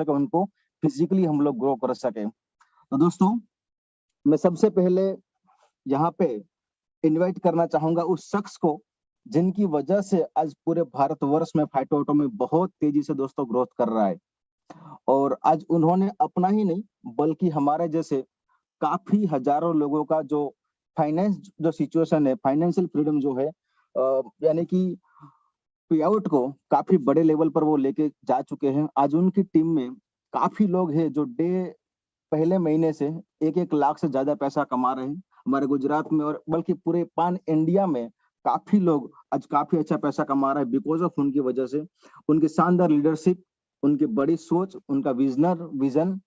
सके, उनको फिजिकली हम लोग ग्रो कर सके। तो दोस्तों, मैं सबसे पहले यहाँ पे इनवाइट करना चाहूंगा उस शख्स को जिनकी वजह से आज पूरे भारतवर्ष में फाइटो में बहुत तेजी से दोस्तों ग्रोथ कर रहा है। और आज उन्होंने अपना ही नहीं बल्कि हमारे जैसे काफी हजारों लोगों का जो फाइनेंस जो सिचुएशन है, फाइनेंशियल फ्रीडम जो है, यानी कि पे आउट को काफी बड़े लेवल पर वो लेके जा चुके हैं। आज उनकी टीम में काफी लोग हैं जो पहले महीने से 1-1 लाख से ज्यादा पैसा कमा रहे हैं हमारे गुजरात में, और बल्कि पूरे पान इंडिया में काफी लोग आज काफी अच्छा पैसा कमा रहे हैं बिकॉज ऑफ उनकी वजह से। उनकी शानदार लीडरशिप, उनकी बड़ी सोच, उनका विजन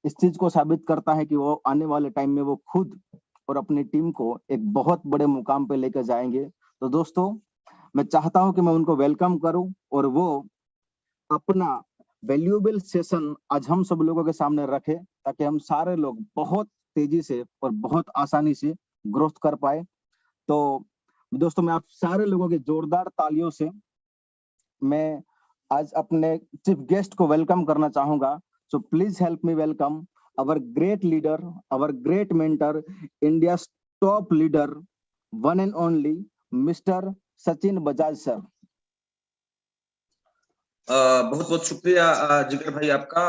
इस चीज को साबित करता है कि वो आने वाले टाइम में वो खुद और अपनी टीम को एक बहुत बड़े मुकाम पे लेकर जाएंगे। तो दोस्तों, मैं चाहता हूं कि मैं उनको वेलकम करूं और वो अपना वैल्यूएबल सेशन आज हम सब लोगों के सामने रखे ताकि हम सारे लोग बहुत तेजी से और बहुत आसानी से ग्रोथ कर पाए। तो दोस्तों, मैं आप सारे लोगों की जोरदार तालियों से मैं आज अपने चीफ गेस्ट को वेलकम करना चाहूंगा। So please help me welcome our great leader, our great mentor, India's top leader, one and only Mr. Sachin Bajaj sir. बहुत बहुत शुक्रिया जिगर भाई आपका।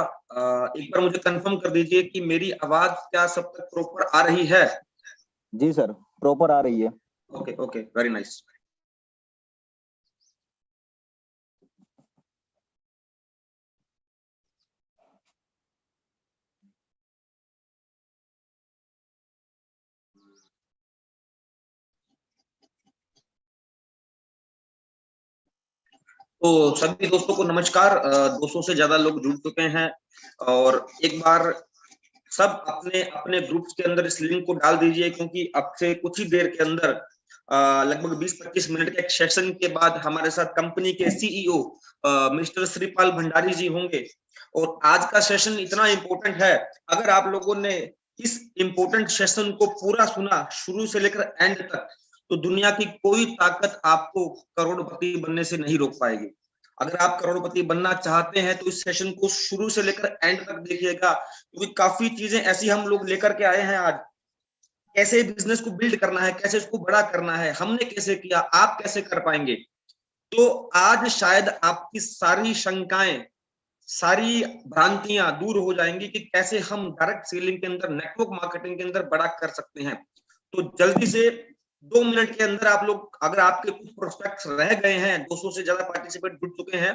एक बार मुझे कंफर्म कर दीजिए कि मेरी आवाज क्या सब तक प्रॉपर आ रही है? जी सर, प्रॉपर आ रही है। Okay okay, very nice. तो सभी दोस्तों को नमस्कार। 200 से ज्यादा लोग जुड़ चुके हैं और एक बार सब अपने अपने ग्रुप्स के अंदर इस लिंक को डाल दीजिए, क्योंकि अब से कुछ ही देर के अंदर लगभग 20-25 मिनट के एक सेशन के बाद हमारे साथ कंपनी के सीईओ मिस्टर श्रीपाल भंडारी जी होंगे। और आज का सेशन इतना इंपॉर्टेंट है, अगर आप लोगों ने इस इंपॉर्टेंट सेशन को पूरा सुना शुरू से लेकर एंड तक, तो दुनिया की कोई ताकत आपको करोड़पति बनने से नहीं रोक पाएगी। अगर आप करोड़पति बनना चाहते हैं तो इस सेशन को शुरू से लेकर एंड तक देखिएगा, क्योंकि काफी चीजें ऐसी हम लोग लेकर के आए हैं आज। कैसे बिजनेस को बिल्ड करना है, कैसे इसको बड़ा करना है, हमने कैसे किया, आप कैसे कर पाएंगे। तो आज शायद आपकी सारी शंकाएं, सारी भ्रांतियां दूर हो जाएंगी कि कैसे हम डायरेक्ट सेलिंग के अंदर, नेटवर्क मार्केटिंग के अंदर बड़ा कर सकते हैं। तो जल्दी से 2 मिनट के अंदर आप लोग, अगर आपके कुछ प्रोस्पेक्ट्स रह गए हैं, 200 से ज्यादा पार्टिसिपेट जुड़ चुके हैं,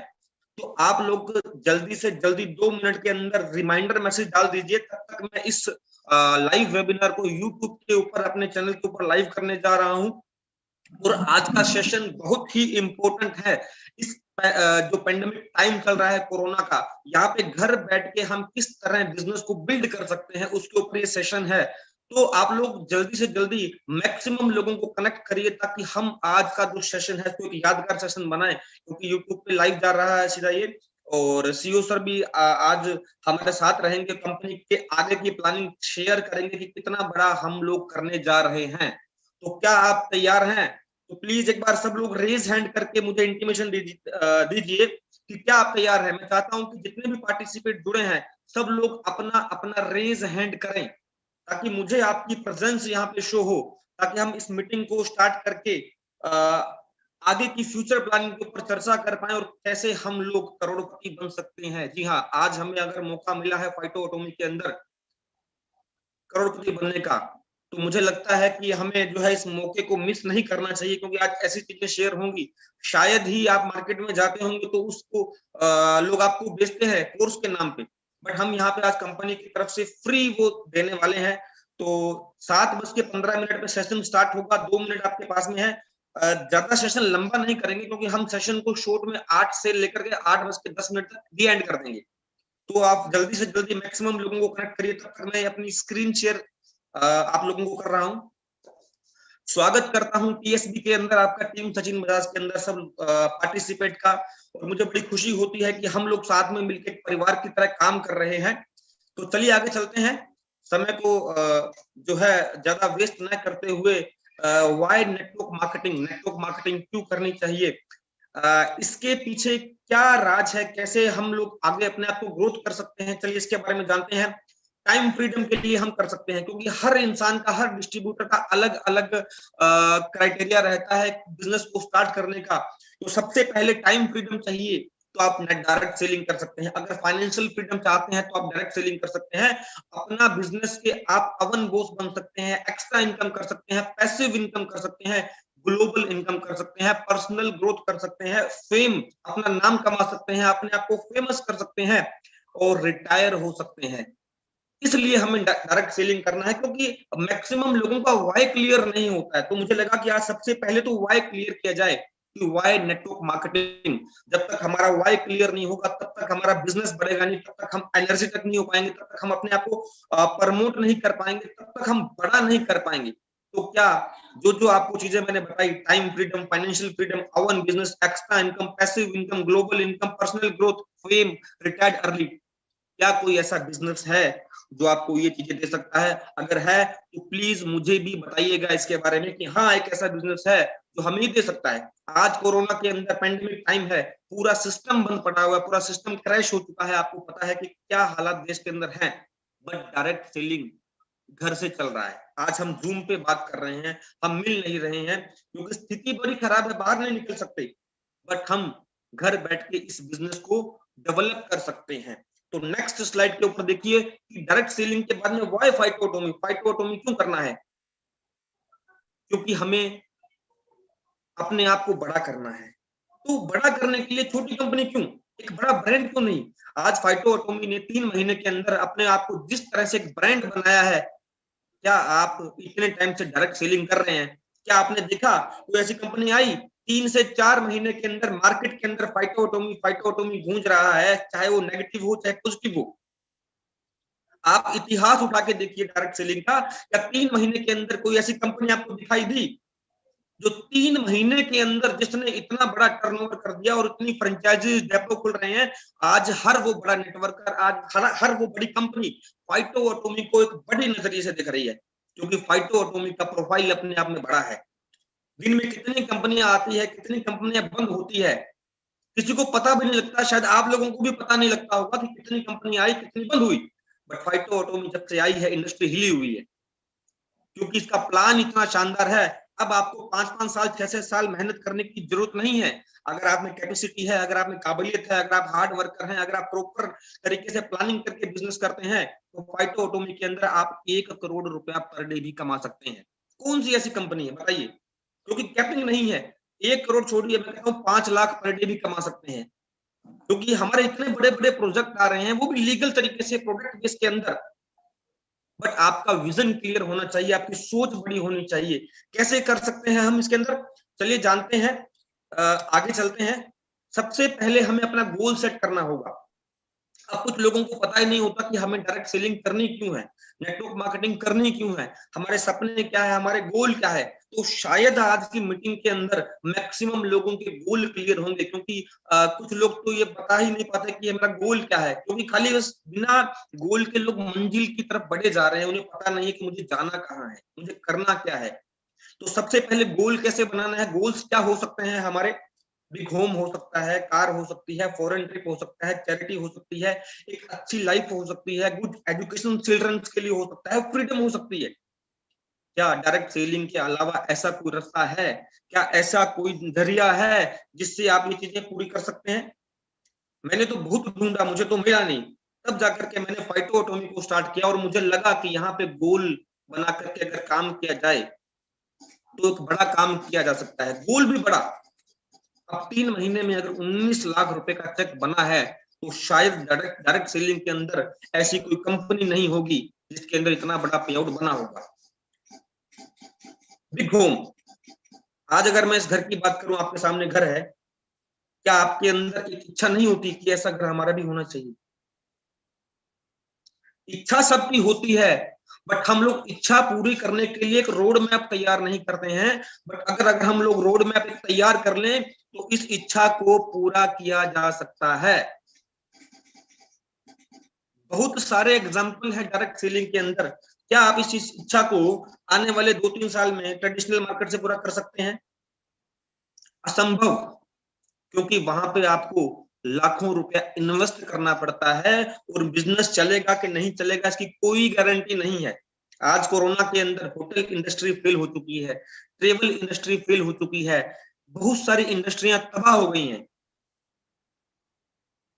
तो आप लोग जल्दी से जल्दी 2 मिनट के अंदर रिमाइंडर मैसेज डाल दीजिए। तब तक मैं इस लाइव वेबिनार को यूट्यूब के ऊपर अपने चैनल के ऊपर लाइव करने जा रहा हूं। और आज का सेशन बहुत ही इंपॉर्टेंट है। इस जो पेंडेमिक टाइम चल रहा है कोरोना का, यहाँ पे घर बैठ के हम किस तरह बिजनेस को बिल्ड कर सकते हैं, उसके ऊपर ये सेशन है। तो आप लोग जल्दी से जल्दी मैक्सिमम लोगों को कनेक्ट करिए ताकि हम आज का जो सेशन है तो एक यादगार सेशन बनाए, क्योंकि यूट्यूब पे लाइव जा रहा है सीधा ये। और सीईओ सर भी आज हमारे साथ रहेंगे, कंपनी के आगे की प्लानिंग शेयर करेंगे कि कितना बड़ा हम लोग करने जा रहे हैं। तो क्या आप तैयार हैं? तो प्लीज एक बार सब लोग रेज हैंड करके मुझे इंटीमेशन दीजिए कि क्या आप तैयार हैं। मैं चाहता हूं कि जितने भी पार्टिसिपेट जुड़े हैं सब लोग अपना अपना रेज हैंड करें, ताकि मुझे आपकी प्रेजेंस यहाँ पे शो हो, ताकि हम इस मीटिंग को स्टार्ट करके आगे की फ्यूचर प्लानिंग के ऊपर चर्चा कर पाए और कैसे हम लोग करोड़पति बन सकते हैं। जी हाँ, आज हमें अगर मौका मिला है फाइटो एटॉमिक के अंदर करोड़पति बनने का, तो मुझे लगता है कि हमें जो है इस मौके को मिस नहीं करना चाहिए, क्योंकि आज ऐसी चीजें शेयर होंगी। शायद ही आप मार्केट में जाते होंगे तो उसको लोग आपको बेचते हैं कोर्स के नाम पे, बट हम यहाँ पे आज कंपनी की तरफ से फ्री वो देने वाले हैं। तो 7:15 पे सेशन स्टार्ट होगा। 2 मिनट आपके पास में है। ज्यादा सेशन लंबा नहीं करेंगे, क्योंकि हम सेशन को शॉर्ट में 8 से लेकर के 8:10 तक दी एंड कर देंगे। तो आप जल्दी से जल्दी मैक्सिमम लोगों को कनेक्ट करिए। तब तक मैं अपनी स्क्रीन शेयर आप लोगों को कर रहा हूं। स्वागत करता हूं टीएसबी के अंदर आपका, टीम सचिन बजाज के अंदर सब पार्टिसिपेट का। और मुझे बड़ी खुशी होती है कि हम लोग साथ में मिलकर परिवार की तरह काम कर रहे हैं। तो चलिए आगे चलते हैं, समय को जो है ज्यादा वेस्ट न करते हुए, व्हाई नेटवर्क मार्केटिंग क्यों करनी चाहिए। इसके पीछे क्या राज है, कैसे हम लोग आगे अपने आप को ग्रोथ कर सकते हैं, चलिए इसके बारे में जानते हैं। टाइम फ्रीडम के लिए हम कर सकते हैं, क्योंकि हर इंसान का, हर डिस्ट्रीब्यूटर का अलग अलग क्राइटेरिया रहता है बिजनेस को स्टार्ट करने का। तो सबसे पहले टाइम फ्रीडम चाहिए तो आप नेट डायरेक्ट सेलिंग कर सकते हैं। अगर फाइनेंशियल फ्रीडम चाहते हैं तो आप डायरेक्ट सेलिंग कर सकते हैं। अपना बिजनेस के आप अवन बॉस बन सकते हैं, एक्स्ट्रा इनकम कर सकते हैं, पैसिव इनकम कर सकते हैं, ग्लोबल इनकम कर सकते हैं, पर्सनल ग्रोथ कर सकते हैं, फेम, अपना नाम कमा सकते हैं, अपने आप को फेमस कर सकते हैं और रिटायर हो सकते हैं। इसलिए हमें डायरेक्ट सेलिंग करना है, क्योंकि मैक्सिमम लोगों का वाई क्लियर नहीं होता है। तो मुझे लगा कि आज सबसे पहले तो वाई क्लियर किया जाए कि वाई नेटवर्क मार्केटिंग। जब तक हमारा वाई क्लियर नहीं होगा तब तक हमारा बिजनेस बढ़ेगा नहीं, तब तक हम एनर्जी तक नहीं हो पाएंगे, तब तक हम अपने आप को प्रमोट नहीं कर पाएंगे, तब तक हम बड़ा नहीं कर पाएंगे। तो क्या जो जो आपको चीजें मैंने बताई, time freedom, financial freedom, own business, extra income, passive income, global income, personal growth, fame, retired early, क्या कोई ऐसा बिजनेस है जो आपको ये चीजें दे सकता है? अगर है तो प्लीज मुझे भी बताइएगा इसके बारे में कि हाँ एक ऐसा बिजनेस है जो हमें ही दे सकता है। आज कोरोना के अंदर पेंडेमिक टाइम है, पूरा सिस्टम बंद पड़ा हुआ है, पूरा सिस्टम क्रैश हो चुका है, आपको पता है कि क्या हालात देश के अंदर हैं, बट डायरेक्ट सेलिंग घर से चल रहा है। आज हम जूम पे बात कर रहे हैं, हम मिल नहीं रहे हैं क्योंकि स्थिति बड़ी खराब है, बाहर नहीं निकल सकते, बट हम घर बैठ के इस बिजनेस को डेवलप कर सकते हैं। तो नेक्स्ट स्लाइड के ऊपर देखिए कि डायरेक्ट सेलिंग के बाद में वाई फाइटोटोमी, फाइटोटोमी क्यों करना है? क्योंकि हमें अपने आप को बड़ा करना है। तो बड़ा करने के लिए छोटी कंपनी क्यों, एक बड़ा ब्रांड क्यों नहीं? आज फाइटोटोमी ने 3 महीने के अंदर अपने आप को जिस तरह से एक ब्रांड बनाया है, क्या आप इतने टाइम से डायरेक्ट सेलिंग कर रहे हैं? क्या आपने देखा कोई ऐसी कंपनी आई 3 से 4 महीने के अंदर मार्केट के अंदर फाइटोटोमी गूंज रहा है, चाहे वो नेगेटिव हो चाहे पॉजिटिव हो? आप इतिहास उठा के देखिए डायरेक्ट सेलिंग का, या 3 महीने के अंदर कोई ऐसी कंपनी आपको दिखाई दी जो 3 महीने के अंदर जिसने इतना बड़ा टर्नओवर कर दिया और इतनी फ्रेंचाइजीज डेपो खुल रहे हैं? आज हर वो बड़ा नेटवर्कर, आज हर वो बड़ी कंपनी फाइटोटोमी को एक बड़ी नजरिए से देख रही है, क्योंकि फाइटोटोमी का प्रोफाइल अपने आप में बड़ा है। दिन में कितनी कंपनियां आती है, कितनी कंपनियां बंद होती है, किसी को पता भी नहीं लगता। शायद आप लोगों को भी पता नहीं लगता होगा कि कितनी कंपनी आई, कितनी बंद हुई, बट फाइटोटोमी जब से आई है इंडस्ट्री हिली हुई है, क्योंकि इसका प्लान इतना शानदार है। अब आपको 5-5 साल, 6-6 साल मेहनत करने की जरूरत नहीं है। अगर आप में कैपेसिटी है, अगर आप में काबिलियत है, अगर आप हार्ड वर्कर हैं, अगर आप प्रॉपर तरीके से प्लानिंग करके बिजनेस करते हैं, तो फाइटोटोमी के अंदर आप 1 करोड़ रुपया पर डे भी कमा सकते हैं। कौन सी ऐसी कंपनी है बताइए? क्योंकि कैपिंग नहीं है। 1 करोड़ छोड़िए, मैं कहता हूँ 5 लाख पर डे भी कमा सकते हैं, क्योंकि हमारे इतने बड़े बड़े प्रोजेक्ट आ रहे हैं, वो भी लीगल तरीके से, प्रोडक्ट बेस के अंदर। बट आपका विजन क्लियर होना चाहिए, आपकी सोच बड़ी होनी चाहिए। कैसे कर सकते हैं हम इसके अंदर? चलिए जानते हैं, आगे चलते हैं। सबसे पहले हमें अपना गोल सेट करना होगा। अब कुछ लोगों को पता ही नहीं होता कि हमें डायरेक्ट सेलिंग करनी क्यों है, नेटवर्क मार्केटिंग करनी क्यों है, हमारे सपने क्या है, हमारे गोल क्या है। तो शायद आज की मीटिंग के अंदर मैक्सिमम लोगों के गोल क्लियर होंगे, क्योंकि कुछ लोग तो ये बता ही नहीं पाते कि हमारा गोल क्या है, क्योंकि खाली बस बिना गोल के लोग मंजिल की तरफ बढ़े जा रहे हैं। उन्हें पता नहीं है कि मुझे जाना कहाँ है, मुझे करना क्या है। तो सबसे पहले गोल कैसे बनाना है? गोल्स क्या हो सकते हैं हमारे? बिग होम हो सकता है, कार हो सकती है, फॉरेन ट्रिप हो सकता है, चैरिटी हो सकती है, एक अच्छी लाइफ हो सकती है, गुड एजुकेशन चिल्ड्रंस के लिए हो सकता है, फ्रीडम हो सकती है। क्या डायरेक्ट सेलिंग के अलावा ऐसा कोई रास्ता है? क्या ऐसा कोई जरिया है जिससे आप ये चीजें पूरी कर सकते हैं? मैंने तो बहुत ढूंढा, मुझे तो मिला नहीं। तब जाकर के मैंने फाइटोटोमी को स्टार्ट किया और मुझे लगा कि यहाँ पे गोल बना करके अगर काम किया जाए तो एक बड़ा काम किया जा सकता है, गोल भी बड़ा। अब 3 महीने में अगर 19 लाख रुपए का चेक बना है, तो शायद डायरेक्ट सेलिंग के अंदर ऐसी कोई कंपनी नहीं होगी जिसके अंदर इतना बड़ा पे आउट बना होगा। बिग होम, आज अगर मैं इस घर की बात करूं, आपके सामने घर है, क्या आपके अंदर एक इच्छा नहीं होती कि ऐसा घर हमारा भी होना चाहिए? इच्छा सबकी होती है, बट हम लोग इच्छा पूरी करने के लिए एक रोड मैप तैयार नहीं करते हैं। बट अगर हम लोग रोड मैप तैयार कर लें तो इस इच्छा को पूरा किया जा सकता है। बहुत सारे एग्जाम्पल है डायरेक्ट सेलिंग के अंदर। क्या आप इस इच्छा को आने वाले 2-3 साल में ट्रेडिशनल मार्केट से पूरा कर सकते हैं? असंभव। क्योंकि वहां पे आपको लाखों रुपया इन्वेस्ट करना पड़ता है और बिजनेस चलेगा कि नहीं चलेगा इसकी कोई गारंटी नहीं है। आज कोरोना के अंदर होटल इंडस्ट्री फेल हो चुकी है, ट्रेवल इंडस्ट्री फेल हो चुकी है, बहुत सारी इंडस्ट्रियां तबाह हो गई हैं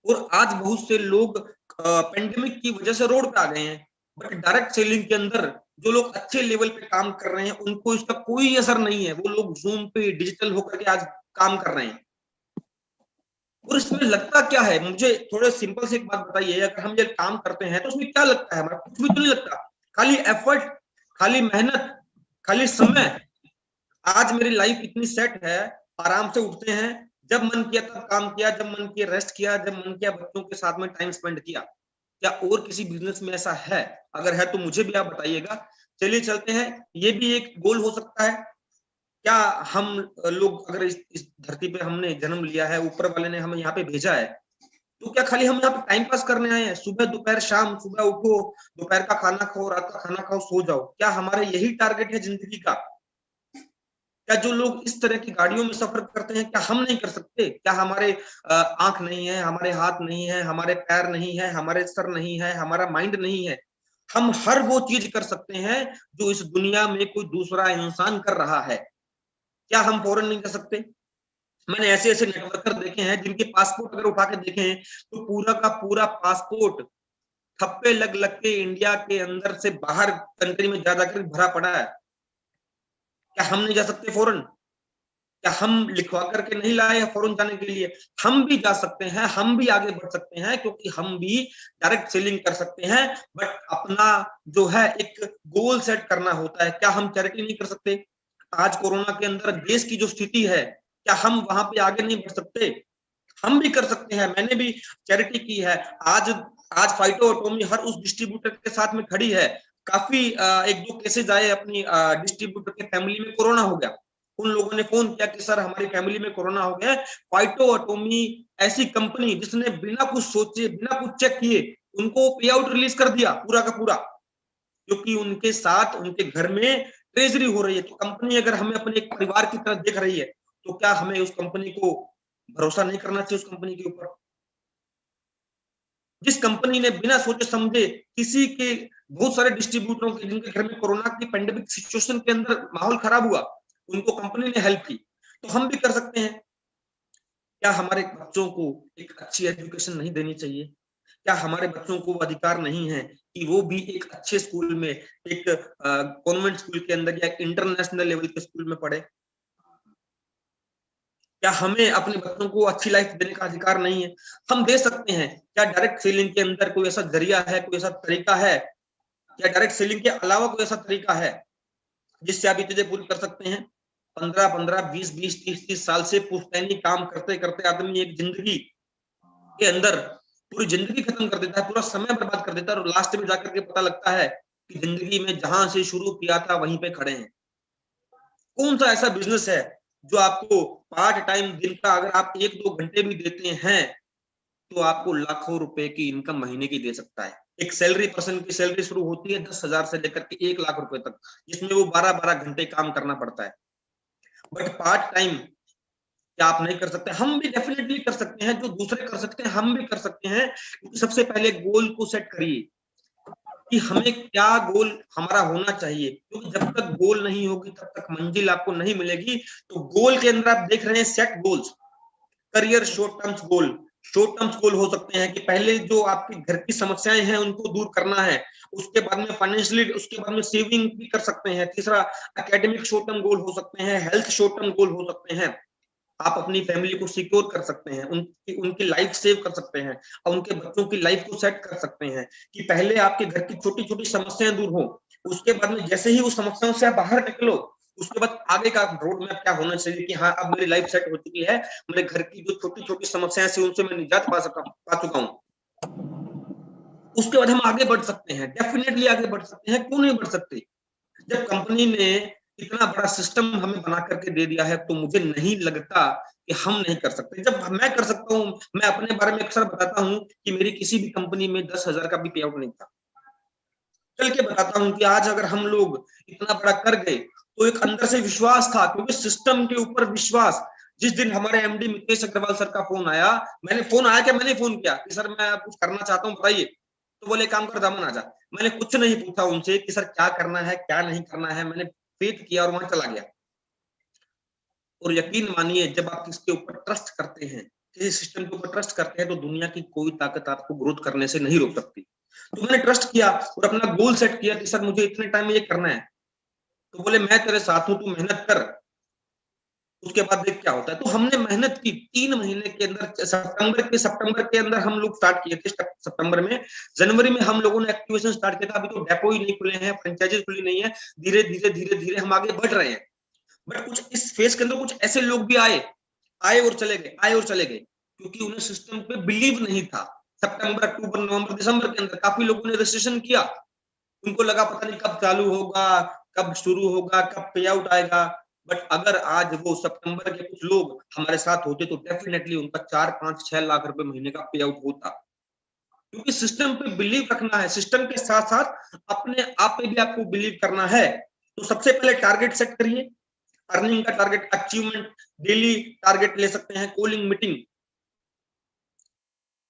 और आज बहुत से लोग पेंडेमिक की वजह से रोड पे आ गए हैं। बट डायरेक्ट सेलिंग के अंदर जो लोग अच्छे लेवल पे काम कर रहे हैं उनको इसका कोई असर नहीं है, वो लोग जूम पे डिजिटल होकर के आज काम कर रहे हैं। और इसमें लगता क्या है, मुझे थोड़े सिंपल से एक बात बताइए, अगर हम ये काम करते हैं तो उसमें क्या लगता है, हमारा कुछ भी तो नहीं लगता, खाली एफर्ट, खाली मेहनत, खाली समय। आज मेरी लाइफ इतनी सेट है, आराम से उठते हैं, जब मन किया तब काम किया, जब मन किया रेस्ट किया, जब मन किया बच्चों के साथ में टाइम स्पेंड किया। क्या और किसी बिजनेस में ऐसा है? अगर है तो मुझे भी आप बताइएगा। चलिए चलते हैं, ये भी एक गोल हो सकता है। क्या हम लोग अगर इस धरती पे हमने जन्म लिया है, ऊपर वाले ने हमें यहाँ पे भेजा है, तो क्या खाली हम यहाँ पे टाइम पास करने आए हैं? सुबह दोपहर शाम, सुबह उठो, दोपहर का खाना खाओ, रात का खाना खाओ, सो जाओ, क्या हमारा यही टारगेट है जिंदगी का? क्या जो लोग इस तरह की गाड़ियों में सफर करते हैं, क्या हम नहीं कर सकते? क्या हमारे आंख नहीं है, हमारे हाथ नहीं है, हमारे पैर नहीं है, हमारे सर नहीं है, हमारा माइंड नहीं है? हम हर वो चीज कर सकते हैं जो इस दुनिया में कोई दूसरा इंसान कर रहा है। क्या हम फौरन नहीं कर सकते? मैंने ऐसे ऐसे नेटवर्कर देखे हैं जिनके पासपोर्ट अगर उठा के देखें तो पूरा का पूरा पासपोर्ट ठप्पे लग लग के इंडिया के अंदर से बाहर कंट्री में जा जाकर भरा पड़ा है। क्या हम नहीं जा सकते फौरन? क्या हम लिखवा करके नहीं लाए हैं फौरन जाने के लिए? हम भी जा सकते हैं, हम भी आगे बढ़ सकते हैं, क्योंकि हम भी डायरेक्ट सेलिंग कर सकते हैं। बट अपना जो है एक गोल सेट करना होता है। क्या हम चैरिटी नहीं कर सकते? आज कोरोना के अंदर देश की जो स्थिति है, क्या हम वहां पे आगे नहीं बढ़ सकते? हम भी कर सकते हैं, मैंने भी चैरिटी की है। आज आज फाइटो एटॉमी हर उस डिस्ट्रीब्यूटर के साथ में खड़ी है। काफी एक दो केसेस आए अपनी डिस्ट्रीब्यूटर के फैमिली में कोरोना हो गया, उन लोगों ने फोन किया कि सर हमारी फैमिली में कोरोना हो गया है। फाइटो एटॉमी ऐसी कंपनी जिसने बिना कुछ सोचे, बिना कुछ चेक किए उनको पे आउट रिलीज कर दिया पूरा का पूरा, क्योंकि उनके साथ उनके घर में ट्रेजरी हो रही है। तो कंपनी अगर हमें अपने एक परिवार की तरह देख रही है, तो क्या हमें उस कंपनी को भरोसा नहीं करना चाहिए? उस कंपनी के ऊपर जिस कंपनी ने बिना सोचे समझे किसी के, बहुत सारे डिस्ट्रीब्यूटरों के जिनके घर में कोरोना की पेंडेमिक सिचुएशन के अंदर माहौल खराब हुआ, उनको कंपनी ने हेल्प की, तो हम भी कर सकते हैं। क्या हमारे बच्चों को एक अच्छी एजुकेशन नहीं देनी चाहिए? क्या हमारे बच्चों को अधिकार नहीं है कि वो भी एक अच्छे स्कूल में, एक कॉन्वेंट स्कूल के अंदर या इंटरनेशनल लेवल के स्कूल में पढ़े? क्या हमें अपने बच्चों को अच्छी लाइफ देने का अधिकार नहीं है? हम दे सकते हैं। क्या डायरेक्ट सेलिंग के अंदर कोई ऐसा जरिया है, कोई ऐसा तरीका है? क्या डायरेक्ट सेलिंग के अलावा कोई ऐसा तरीका है जिससे आप ये चीजें पूरी कर सकते हैं? 15-15, 20-20, 30-30 साल से पुश्तैनी काम करते करते आदमी एक जिंदगी के अंदर पूरी जिंदगी खत्म कर देता है, पूरा समय बर्बाद कर देता है, और लास्ट में जाकर के पता लगता है कि जिंदगी में जहां से शुरू किया था वहीं पे खड़े हैं। कौन सा ऐसा बिजनेस है जो आपको पार्ट टाइम दिन का अगर आप 1-2 घंटे भी देते हैं तो आपको लाखों रुपए की इनकम महीने की दे सकता है? एक सैलरी पर्सन की सैलरी शुरू होती है 10,000 से लेकर के 1 लाख रुपए तक, जिसमें वो 12-12 घंटे काम करना पड़ता है। बट पार्ट टाइम क्या आप नहीं कर सकते? हम भी डेफिनेटली कर सकते हैं, जो दूसरे कर सकते हैं हम भी कर सकते हैं। सबसे पहले गोल को सेट करिए कि हमें क्या गोल हमारा होना चाहिए, क्योंकि जब तक गोल नहीं होगी तब तक मंजिल आपको नहीं मिलेगी। तो गोल के अंदर आप देख रहे हैं set goals, career short terms goal. Short terms goal हो सकते हैं कि पहले जो आपके घर की समस्याएं हैं उनको दूर करना है, उसके बाद में फाइनेंशियली, उसके बाद में सेविंग भी कर सकते हैं। तीसरा एकेडमिक शॉर्ट टर्म गोल हो सकते हैं, हेल्थ शॉर्ट टर्म गोल हो सकते हैं। आप अपनी फैमिली को सिक्योर कर सकते हैं, उनकी लाइफ सेव कर सकते हैं और उनके बच्चों की लाइफ को सेट कर सकते हैं कि पहले आपके घर की छोटी छोटी समस्याएं दूर हो, उसके बाद में जैसे ही उस समस्याओं से आप बाहर निकलो, उसके बाद आगे का रोड मैप क्या होना चाहिए कि हाँ अब मेरी लाइफ सेट हो चुकी है, मेरे घर की जो छोटी छोटी समस्याएं थी उनसे मैं निजात पा चुका हूँ। उसके बाद हम आगे बढ़ सकते हैं, डेफिनेटली आगे बढ़ सकते हैं, क्यों नहीं बढ़ सकते? जब कंपनी ने इतना बड़ा सिस्टम हमें बना करके दे दिया है तो मुझे नहीं लगता कि हम नहीं कर सकते। जब मैं कर सकता हूँ, मैं अपने बारे में अक्सर बताता हूँ कि मेरी किसी भी कंपनी में 10,000 का भी पे आउट नहीं था। चल के बताता हूँ कि आज अगर हम लोग इतना बड़ा कर गए तो एक अंदर से विश्वास था, क्योंकि सिस्टम के ऊपर विश्वास, जिस दिन हमारे एमडी मितेश अग्रवाल सर का फोन आया, मैंने फोन किया कि सर मैं कुछ करना चाहता हूँ, बताइए। तो बोले काम कर दामन आजा। मैंने कुछ नहीं पूछा उनसे कि सर क्या करना है क्या नहीं करना है, मैंने फेथ किया और वहां चला गया। और यकीन मानिए, जब आप किसके ऊपर ट्रस्ट करते हैं, किसी सिस्टम के ऊपर ट्रस्ट करते हैं, तो दुनिया की कोई ताकत आपको ग्रोथ करने से नहीं रोक सकती। तो मैंने ट्रस्ट किया और अपना गोल सेट किया कि सर मुझे इतने टाइम में ये करना है। तो बोले मैं तेरे साथ हूं, तू मेहनत कर, उसके बाद देख क्या होता है। तो हमने मेहनत की 3 महीने के अंदर, सितंबर के अंदर हम लोग स्टार्ट किए थे। सितंबर में, जनवरी में हम लोगों ने एक्टिवेशन स्टार्ट किया था। अभी तो डेपो ही नहीं खुले हैं, फ्रेंचाइजीज खुली नहीं है। धीरे धीरे धीरे धीरे हम आगे बढ़ रहे हैं। बट कुछ इस फेज के अंदर कुछ ऐसे लोग भी आए और चले गए, क्योंकि उन्हें सिस्टम पे बिलीव नहीं था। सितंबर, अक्टूबर, नवंबर, दिसंबर के अंदर काफी लोगों ने रजिस्ट्रेशन किया। उनको लगा पता नहीं कब चालू होगा, कब शुरू होगा, कब पे आउट आएगा। बट अगर आज वो सितंबर के कुछ लोग हमारे साथ होते तो डेफिनेटली उनका 4, 5, 6 लाख रुपए महीने का पे आउट होता। क्योंकि सिस्टम पे बिलीव रखना है, सिस्टम के साथ साथ अपने आप पे भी आपको बिलीव करना है। तो सबसे पहले टारगेट सेट करिए, अर्निंग का टारगेट, अचीवमेंट, डेली टारगेट ले सकते हैं, कॉलिंग मीटिंग।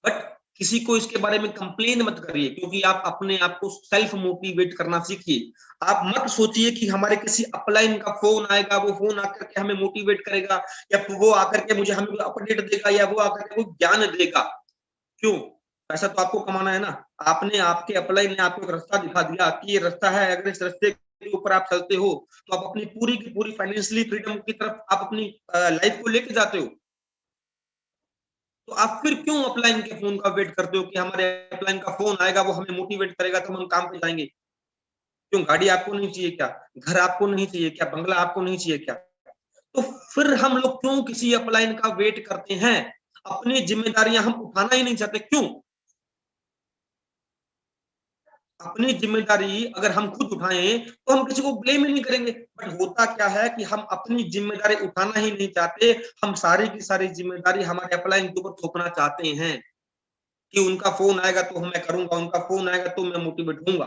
बट किसी को इसके बारे में कंप्लेन मत करिए, क्योंकि आप अपने आप को सेल्फ मोटिवेट करना सीखिए। आप मत सोचिए कि हमारे किसी अपलाइन का फोन आएगा, वो फोन आकर के हमें मोटिवेट करेगा, या वो आकर के मुझे हमें अपडेट देगा, या वो आकर के कोई ज्ञान देगा। क्यों? पैसा तो आपको कमाना है ना। आपने, आपके अपलाइन ने आपको एक रास्ता दिखा दिया कि ये रास्ता है, अगर इस रास्ते के ऊपर आप चलते हो तो आप अपनी पूरी की पूरी फाइनेंशियली फ्रीडम की तरफ आप अपनी लाइफ को लेके जाते हो। तो आप फिर क्यों अपलाइन के फोन का वेट करते हो कि हमारे अपलाइन का फोन आएगा, वो हमें मोटिवेट करेगा तो हम काम पे जाएंगे? क्यों? गाड़ी आपको नहीं चाहिए क्या? घर आपको नहीं चाहिए क्या? बंगला आपको नहीं चाहिए क्या? तो फिर हम लोग क्यों किसी अपलाइन का वेट करते हैं? अपनी जिम्मेदारियां हम उठाना ही नहीं चाहते, क्यों? अपनी जिम्मेदारी अगर हम खुद उठाएं तो हम किसी को ब्लेम ही नहीं करेंगे। बट होता क्या है कि हम अपनी जिम्मेदारी उठाना ही नहीं चाहते, हम सारी की सारी जिम्मेदारी हमारे अपलाइन के ऊपर थोपना चाहते हैं कि उनका फोन आएगा तो मैं करूंगा, उनका फोन आएगा तो मैं मोटिवेट होऊंगा।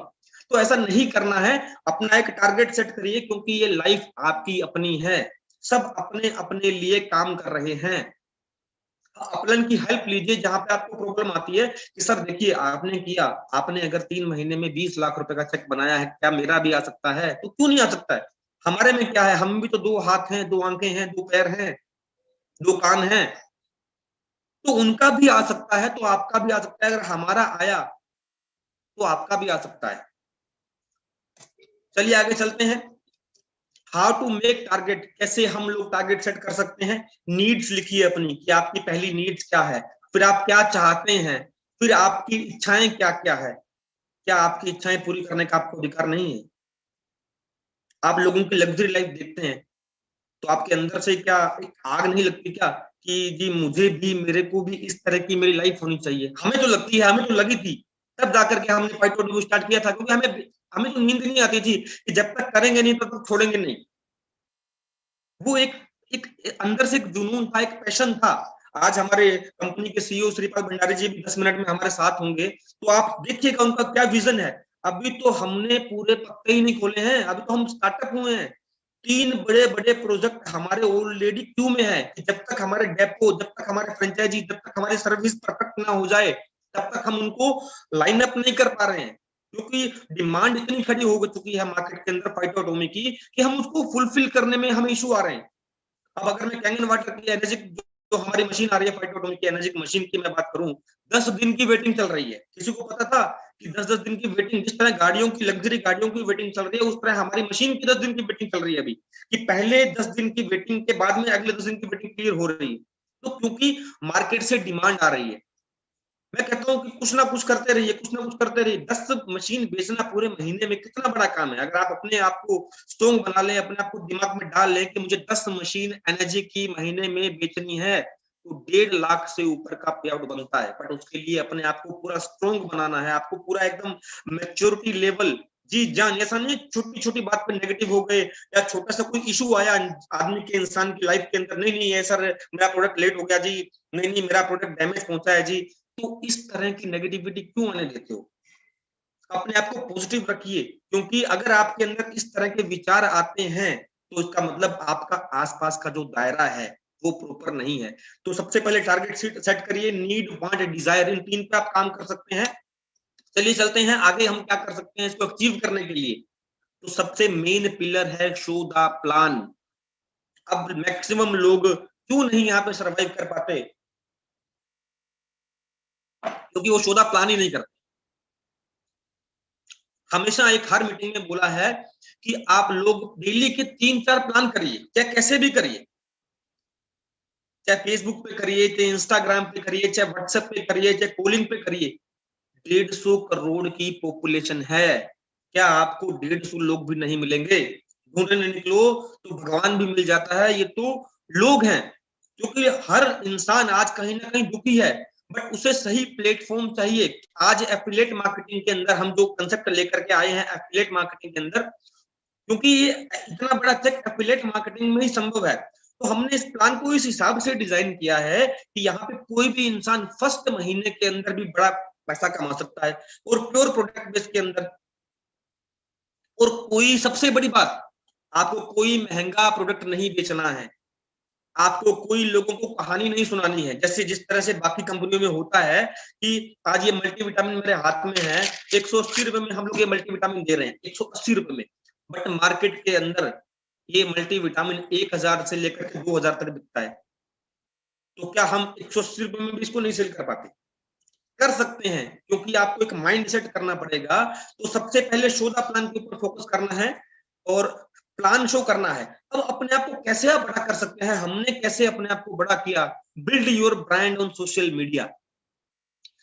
तो ऐसा नहीं करना है। अपना एक टारगेट सेट करिए, क्योंकि ये लाइफ आपकी अपनी है। सब अपने अपने लिए काम कर रहे हैं। अपलाइन की हेल्प लीजिए जहां पे आपको प्रॉब्लम आती है कि सर देखिए, आपने किया, आपने अगर 3 महीने में 20 लाख रुपए का चेक बनाया है, क्या मेरा भी आ सकता है? तो क्यों नहीं आ सकता है? हमारे में क्या है, हम भी तो 2 हाथ हैं, 2 आंखें हैं, 2 पैर हैं, 2 कान हैं। तो उनका भी आ सकता है तो आपका भी आ सकता है। अगर हमारा आया तो आपका भी आ सकता है। चलिए आगे चलते हैं। हाउ टू मेक टारगेट, कैसे हम लोग टारगेट सेट कर सकते हैं? नीड्स लिखिए अपनी, कि आपकी पहली नीड्स क्या है, फिर आप क्या चाहते हैं, फिर आपकी इच्छाएं क्या क्या है। क्या आपकी इच्छाएं पूरी करने का आपको अधिकार नहीं है? आप लोगों की लग्जरी लाइफ देखते हैं तो आपके अंदर से क्या एक आग नहीं लगती क्या कि जी मुझे भी, मेरे को भी इस तरह की मेरी लाइफ होनी चाहिए? हमें तो लगती है, हमें तो लगी थी, तब जाकर के हमने फाइट टू स्टार्ट किया था। क्योंकि हमें हमें तो नींद नहीं आती थी कि जब तक करेंगे नहीं तब तक छोड़ेंगे नहीं। वो एक अंदर से एक जुनून था, एक पैशन था। आज हमारे कंपनी के सीईओ श्रीपाल भंडारी जी भी 10 मिनट में हमारे साथ होंगे, तो आप देखिएगा उनका क्या विजन है। अभी तो हमने पूरे पत्ते ही नहीं खोले हैं, अभी तो हम स्टार्टअप हुए हैं। 3 बड़े बड़े प्रोजेक्ट हमारे ऑलरेडी क्यू में है कि जब तक हमारे डेपो, जब तक हमारे फ्रेंचाइजी, जब तक हमारी सर्विस परफेक्ट ना हो जाए, तब तक हम उनको लाइन अप नहीं कर पा रहे हैं। क्योंकि डिमांड इतनी खड़ी हो चुकी है मार्केट के अंदर फाइटोटोमी की कि हम उसको फुलफिल करने में हमें इशू आ रहे हैं। अब अगर मैं कैंगन वाटर की एनर्जिक जो हमारी मशीन आ रही है, फाइटोटोमी की एनर्जिक मशीन की मैं बात करूं, 10 दिन की वेटिंग चल रही है। किसी को पता था कि 10-10 दिन की वेटिंग, जिस तरह गाड़ियों की, लग्जरी गाड़ियों की वेटिंग चल रही है, उस तरह हमारी मशीन की 10 दिन की वेटिंग चल रही है अभी, कि पहले 10 दिन की वेटिंग के बाद में अगले 10 दिन की वेटिंग क्लियर हो रही है। तो क्योंकि मार्केट से डिमांड आ रही है। मैं कहता हूँ कि कुछ ना कुछ करते रहिए, कुछ ना कुछ करते रहिए। 10 मशीन बेचना पूरे महीने में कितना बड़ा काम है। अगर आप अपने आप को स्ट्रॉन्ग बना लें, अपने आप को दिमाग में डाल लें कि मुझे 10 मशीन एनर्जी की महीने में बेचनी है, तो 1.5 लाख से ऊपर का पे आउट बनता है। बट उसके लिए अपने आप को पूरा स्ट्रॉन्ग बनाना है, आपको पूरा एकदम मैच्योरिटी लेवल, जी जान। ऐसा नहीं छोटी छोटी बात पे नेगेटिव हो गए, या छोटा सा कोई इशू आया आदमी के, इंसान की लाइफ के अंदर, नहीं नहीं है सर मेरा प्रोडक्ट लेट हो गया जी, नहीं नहीं मेरा प्रोडक्ट डैमेज पहुंचा है जी, तो इस तरह की नेगेटिविटी क्यों आने देते हो? अपने आप को पॉजिटिव रखिए, क्योंकि अगर आपके अंदर इस तरह के विचार आते हैं तो इसका मतलब आपका आसपास का जो दायरा है वो प्रॉपर नहीं है। तो सबसे पहले टारगेट सेट करिए, नीड, वांट, डिजायर, इन 3 पे आप काम कर सकते हैं। चलिए चलते हैं आगे, हम क्या कर सकते हैं इसको अचीव करने के लिए। तो सबसे मेन पिलर है शो द प्लान। अब मैक्सिमम लोग क्यों नहीं यहाँ पे सरवाइव कर पाते? क्योंकि वो शो द प्लान ही नहीं करते। हमेशा एक हर मीटिंग में बोला है कि आप लोग डेली के 3-4 प्लान करिए, चाहे कैसे भी करिए, चाहे फेसबुक पे करिए, चाहे इंस्टाग्राम पे करिए, चाहे व्हाट्सएप पे करिए, चाहे कॉलिंग पे करिए। 150 करोड़ की पॉपुलेशन है, क्या आपको 150 लोग भी नहीं मिलेंगे? ढूंढने निकलो तो भगवान भी मिल जाता है। ये तो लोग हैं, क्योंकि हर इंसान आज कहीं ना कहीं दुखी है, बट उसे सही प्लेटफॉर्म चाहिए। आज एफिलिएट मार्केटिंग के अंदर हम जो कंसेप्ट लेकर के आए हैं एफिलिएट मार्केटिंग के अंदर, क्योंकि ये इतना बड़ा चेक एफिलिएट मार्केटिंग में ही संभव है, तो हमने इस प्लान को इस हिसाब से डिजाइन किया है कि यहाँ पे कोई भी इंसान फर्स्ट महीने के अंदर भी बड़ा पैसा कमा सकता है, और प्योर प्रोडक्ट बेस के अंदर। और कोई सबसे बड़ी बात, आपको कोई महंगा प्रोडक्ट नहीं बेचना है, आपको कोई लोगों को कहानी नहीं सुनानी है। जैसे जिस तरह से बाकी कंपनियों में होता है कि आज ये मल्टीविटामिन मेरे हाथ में है, 180 रुपए में हम लोग ये मल्टीविटामिन दे रहे हैं, 180 रुपए में, बट मार्केट के अंदर ये मल्टीविटामिन 1000 से लेकर के 2000 तक बिकता है। तो क्या हम 180 रुपए में भी इसको नहीं सेल कर पाते? कर सकते हैं, क्योंकि आपको एक माइंड सेट करना पड़ेगा। तो सबसे पहले शो द प्लान के ऊपर फोकस करना है और प्लान शो करना है। अब अपने आप को कैसे आप बड़ा कर सकते हैं? हमने कैसे अपने आप को बड़ा किया? Build your brand on social media.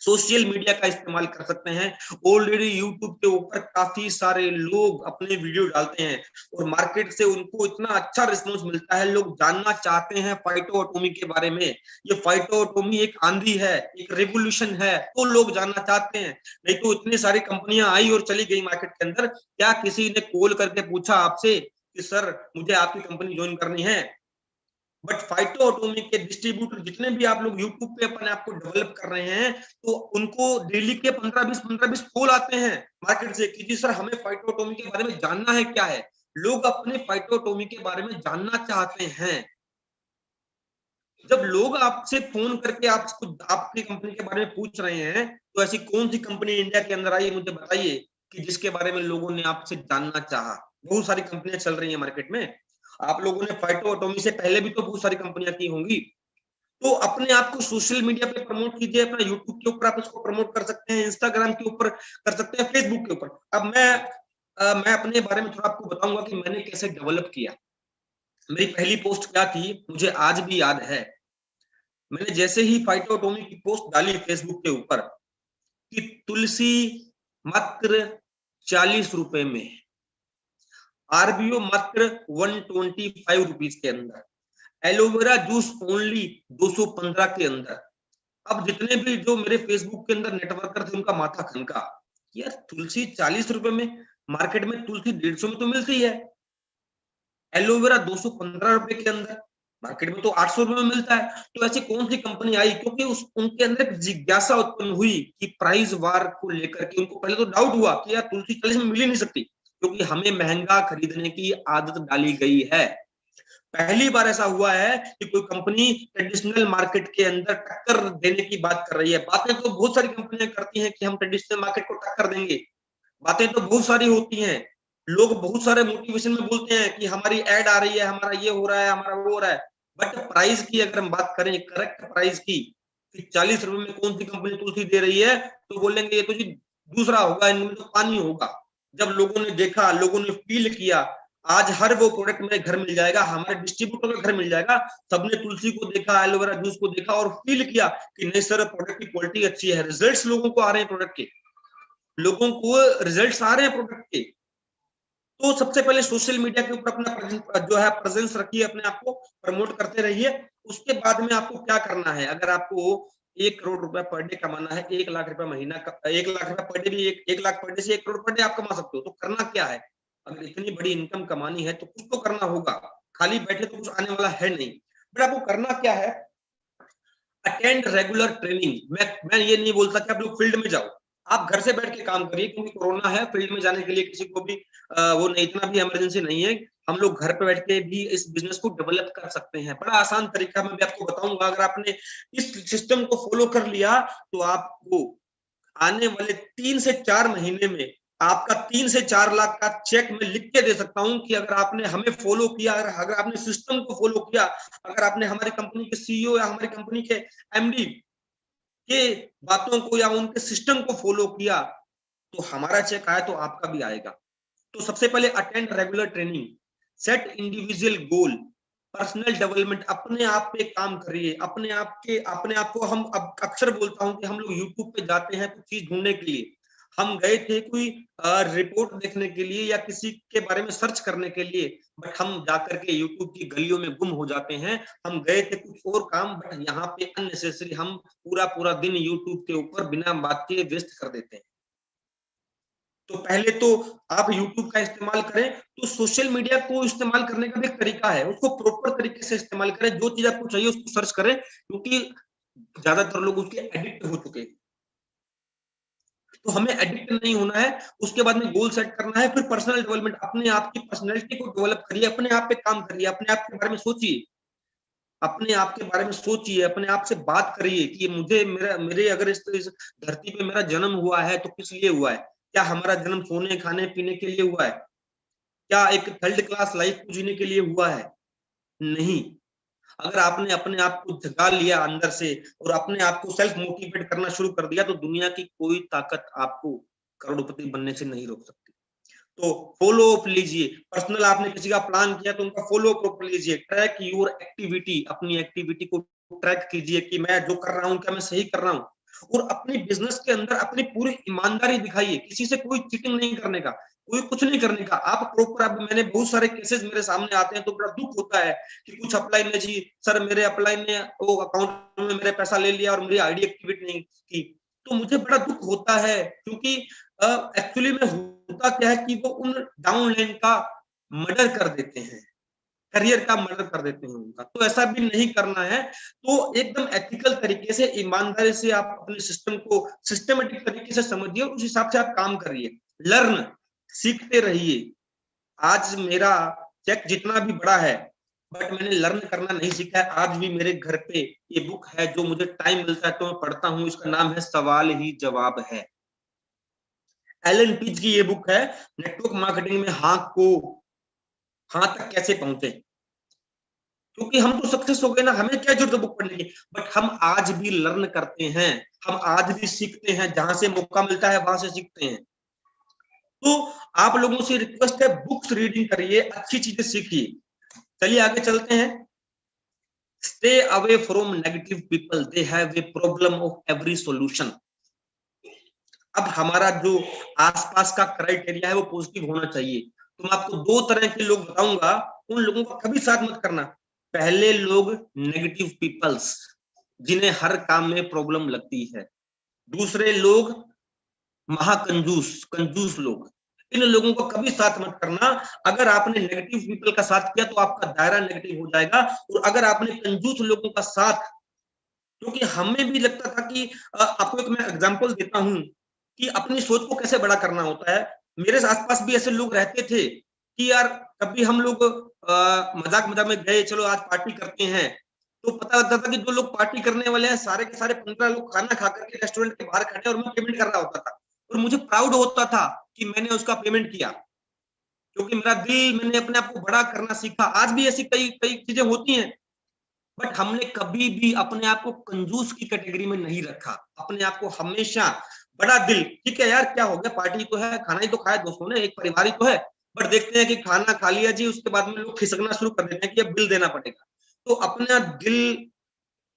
Social media का इस्तेमाल कर सकते हैं। ऑलरेडी यूट्यूब के ऊपर काफी सारे लोग अपने वीडियो डालते हैं और मार्केट से उनको इतना अच्छा रिस्पॉन्स मिलता है, लोग जानना चाहते हैं फाइटोएटोमी के बारे में। ये फाइटोएटोमी एक आंधी है, एक रेवोल्यूशन है, तो लोग जानना चाहते हैं। नहीं तो इतनी सारी कंपनियां आई और चली गई मार्केट के अंदर, क्या किसी ने कॉल करके पूछा आपसे कि सर मुझे आपकी कंपनी ज्वाइन करनी है? बट फाइटोएटोमी के डिस्ट्रीब्यूटर जितने भी आप लोग यूट्यूब पे अपने आप को डेवलप कर रहे हैं, तो उनको डेली के 15-20 कॉल आते हैं मार्केट से कि जी सर हमें फाइटोएटोमी के बारे में जानना है। क्या है, लोग अपने फाइटोएटोमी के बारे में जानना चाहते हैं। जब लोग आपसे फोन करके आपको आपकी कंपनी के बारे में पूछ रहे हैं, तो ऐसी कौन सी कंपनी इंडिया के अंदर आई मुझे बताइए कि जिसके बारे में लोगों ने आपसे जानना चाहा? बहुत सारी कंपनियां चल रही हैं मार्केट में। आप लोगों ने फाइटोएटोमी से पहले भी तो बहुत सारी कंपनियां की होंगी। तो अपने आप को सोशल मीडिया पे प्रमोट कीजिए, अपना यूट्यूब के ऊपर आप इसको प्रमोट कर सकते हैं, इंस्टाग्राम के ऊपर कर सकते हैं, फेसबुक के ऊपर। अब मैं अपने बारे में थोड़ा आपको बताऊंगा कि मैंने कैसे डेवलप किया। मेरी पहली पोस्ट क्या थी, मुझे आज भी याद है। मैंने जैसे ही फाइटोएटोमी की पोस्ट डाली फेसबुक के ऊपर कि तुलसी मात्र 40 रुपए में, आरबीओ मात्र 125 रुपीज के अंदर, एलोवेरा जूस ओनली 215 के अंदर। अब जितने भी जो मेरे फेसबुक के अंदर नेटवर्कर थे उनका माथा खनका, यार तुलसी 40 रुपए में, मार्केट में तुलसी 150 में तो मिलती है, एलोवेरा 215 रुपए के अंदर, मार्केट में तो 800 रुपए में मिलता है। तो ऐसी कौन सी कंपनी आई? क्योंकि उनके अंदर एक जिज्ञासा उत्पन्न हुई कि प्राइस वार को लेकर के उनको पहले तो डाउट हुआ कि यार तुलसी 40 में मिल ही नहीं सकती, क्योंकि हमें महंगा खरीदने की आदत डाली गई है। पहली बार ऐसा हुआ है कि कोई कंपनी ट्रेडिशनल मार्केट के अंदर टक्कर देने की बात कर रही है। बातें तो बहुत सारी कंपनियां करती हैं कि हम ट्रेडिशनल मार्केट को टक्कर देंगे, बातें तो बहुत सारी होती हैं, लोग बहुत सारे मोटिवेशन में बोलते हैं कि हमारी एड आ रही है, हमारा ये हो रहा है, हमारा वो हो रहा है। बट प्राइस की अगर हम बात करें, करेक्ट प्राइस की, कि 40 रुपए में कौन सी कंपनी तुलसी दे रही है, तो बोलेंगे ये तो जी दूसरा होगा, इनमें तो पानी होगा। जब लोगों ने देखा, लोगों ने फील किया, आज हर वो प्रोडक्ट मेरे घर मिल जाएगा, हमारे डिस्ट्रीब्यूटर के घर मिल जाएगा। सबने तुलसी को देखा, एलोवेरा जूस को देखा और फील किया कि नहीं सर प्रोडक्ट की क्वालिटी अच्छी है, रिजल्ट्स लोगों को आ रहे हैं प्रोडक्ट के, लोगों को रिजल्ट्स आ रहे हैं प्रोडक्ट के। तो सबसे पहले सोशल मीडिया के ऊपर अपना जो है प्रेजेंस रखिए, अपने आप को प्रमोट करते रहिए। उसके बाद में आपको क्या करना है, अगर आपको 1 करोड़ रुपया पर डे कमाना है, 1 लाख रुपया महीना का, 1 लाख रुपया पर डे भी, 1 लाख पर डे से 1 करोड़ पर डे आप कमा सकते हो। तो करना क्या है, अगर इतनी बड़ी इनकम कमानी है तो कुछ तो करना होगा, खाली बैठे तो कुछ आने वाला है नहीं। बट आपको करना क्या है, अटेंड रेगुलर ट्रेनिंग। मैं ये नहीं बोलता कि आप लोग फील्ड में जाओ, आप घर से बैठ के काम करिए, क्योंकि कोरोना है, फील्ड में जाने के लिए किसी को भी वो नहीं, इतना भी इमरजेंसी नहीं है। हम लोग घर पे बैठ के भी इस बिजनेस को डेवलप कर सकते हैं। बड़ा आसान तरीका मैं भी आपको बताऊंगा। अगर आपने इस सिस्टम को फॉलो कर लिया तो आपको आने वाले 3 से 4 महीने में आपका 3 से 4 लाख का चेक मैं लिख के दे सकता हूं कि अगर आपने हमें फॉलो किया, अगर आपने सिस्टम को फॉलो किया, अगर आपने हमारी कंपनी के सीईओ या हमारी कंपनी के एमडी के बातों को या उनके सिस्टम को फॉलो किया, तो हमारा चेक आया तो आपका भी आएगा। तो सबसे पहले attend regular training, set individual goal, personal development, अपने आप पे काम करिए, अपने आप को हम अब अक्सर बोलता हूं कि हम लोग यूट्यूब पे जाते हैं कुछ चीज ढूंढने के लिए। हम गए थे कोई रिपोर्ट देखने के लिए या किसी के बारे में सर्च करने के लिए, बट हम जाकर के यूट्यूब की गलियों में गुम हो जाते हैं। हम गए थे कुछ और काम, बट यहाँ पे अननेसेसरी हम पूरा पूरा दिन यूट्यूब के ऊपर बिना बात के वेस्ट कर देते हैं। तो पहले तो आप YouTube का इस्तेमाल करें, तो सोशल मीडिया को इस्तेमाल करने का भी एक तरीका है, उसको प्रॉपर तरीके से इस्तेमाल करें। जो चीज आपको चाहिए उसको सर्च करें, क्योंकि ज्यादातर लोग उसके एडिक्ट हो चुके हैं। तो हमें एडिक्ट नहीं होना है। उसके बाद में गोल सेट करना है, फिर पर्सनल डेवलपमेंट, अपने आप की पर्सनैलिटी को डेवलप करिए, अपने आप पे काम करिए, अपने आप के बारे में सोचिए, अपने आप के बारे में सोचिए, अपने आप से बात करिए कि मुझे मेरे अगर इस धरती पे मेरा जन्म हुआ है तो किस लिए हुआ है? क्या हमारा जन्म सोने खाने पीने के लिए हुआ है? क्या एक थर्ड क्लास लाइफ को जीने के लिए हुआ है? नहीं। अगर आपने अपने आप को जगा लिया अंदर से और अपने आप को सेल्फ मोटिवेट करना शुरू कर दिया, तो दुनिया की कोई ताकत आपको करोड़पति बनने से नहीं रोक सकती। तो फॉलो अप लीजिए, पर्सनल आपने किसी का प्लान किया तो उनका फॉलो अप लीजिए, ट्रैक योर एक्टिविटी, अपनी एक्टिविटी को ट्रैक कीजिए कि मैं जो कर रहा हूं क्या मैं सही कर रहा हूं, और अपनी बिजनेस के अंदर अपनी पूरी ईमानदारी दिखाइए, किसी से कोई चीटिंग नहीं करने का, कोई कुछ नहीं करने का। आप प्रॉपर, अब मैंने बहुत सारे केसेस मेरे सामने आते हैं तो बड़ा दुख होता है कि कुछ अपलाइन ने जी सर मेरे अपलाइन ने वो अकाउंट में मेरे पैसा ले लिया और मेरी आईडी एक्टिवेट नहीं की, तो मुझे बड़ा दुख होता है, क्योंकि एक्चुअली में होता क्या है कि वो उन डाउनलाइन का मर्डर कर देते हैं, करियर का मर्डर कर देते हैं उनका। तो ऐसा भी नहीं करना है। तो एकदम एथिकल तरीके से, ईमानदारी से आप अपने सिस्टम को सिस्टमेटिक तरीके से समझिए, उस हिसाब से आप काम करिए, लर्न, सीखते रहिए। आज मेरा चेक जितना भी बड़ा है, बट मैंने लर्न करना नहीं सीखा है। आज भी मेरे घर पे ये बुक है, जो मुझे टाइम मिलता है तो मैं पढ़ता हूँ, इसका नाम है सवाल ही जवाब है। एलन पीज की ये बुक है, नेटवर्क मार्केटिंग में हाँ तक कैसे पहुंचे। क्योंकि हम तो सक्सेस हो गए ना, हमें क्या जरूरत है बुक पढ़ने की, बट हम आज भी लर्न करते हैं, हम आज भी सीखते हैं, जहां से मौका मिलता है वहां से सीखते हैं। तो आप लोगों से रिक्वेस्ट है, बुक्स रीडिंग करिए, अच्छी चीजें सीखिए। चलिए आगे चलते हैं। Stay away from negative people, they have a problem of every solution. अब हमारा जो आसपास का क्राइटेरिया है वो पॉजिटिव होना चाहिए। तो मैं आपको 2 तरह के लोग बताऊंगा, उन लोगों का कभी साथ मत करना। पहले लोग नेगेटिव पीपल्स, जिन्हें हर काम में प्रॉब्लम लगती है। दूसरे लोग महाकंजूस, कंजूस लोग। इन लोगों को कभी साथ मत करना। अगर आपने नेगेटिव पीपल का साथ किया तो आपका दायरा नेगेटिव हो जाएगा, और अगर आपने कंजूस लोगों का साथ, क्योंकि हमें भी लगता था कि आपको एक मैं एग्जांपल देता हूं कि अपनी सोच को कैसे बड़ा करना होता है। मेरे आसपास भी ऐसे लोग रहते थे कि यार कभी हम लोग मजाक मजाक में गए, चलो आज पार्टी करते हैं, तो पता लगता था कि जो लोग पार्टी करने वाले हैं सारे के सारे 15 लोग खाना खा करके रेस्टोरेंट के बाहर खड़े और मैं पेमेंट कर रहा होता था, और मुझे प्राउड होता था कि मैंने उसका पेमेंट किया, क्योंकि मेरा दिल, मैंने अपने आप को बड़ा करना सीखा। आज भी ऐसी कई कई चीजें होती हैं, बट हमने कभी भी अपने आप को कंजूस की कैटेगरी में नहीं रखा। अपने आप को हमेशा बड़ा दिल, ठीक है यार क्या हो गया, पार्टी तो है, खाना ही तो खाया दोस्तों ने, एक परिवार ही तो है। बट देखते हैं कि खाना खा लिया जी, उसके बाद में लोग खिसकना शुरू कर देते हैं कि अब बिल देना पड़ेगा। तो अपना दिल,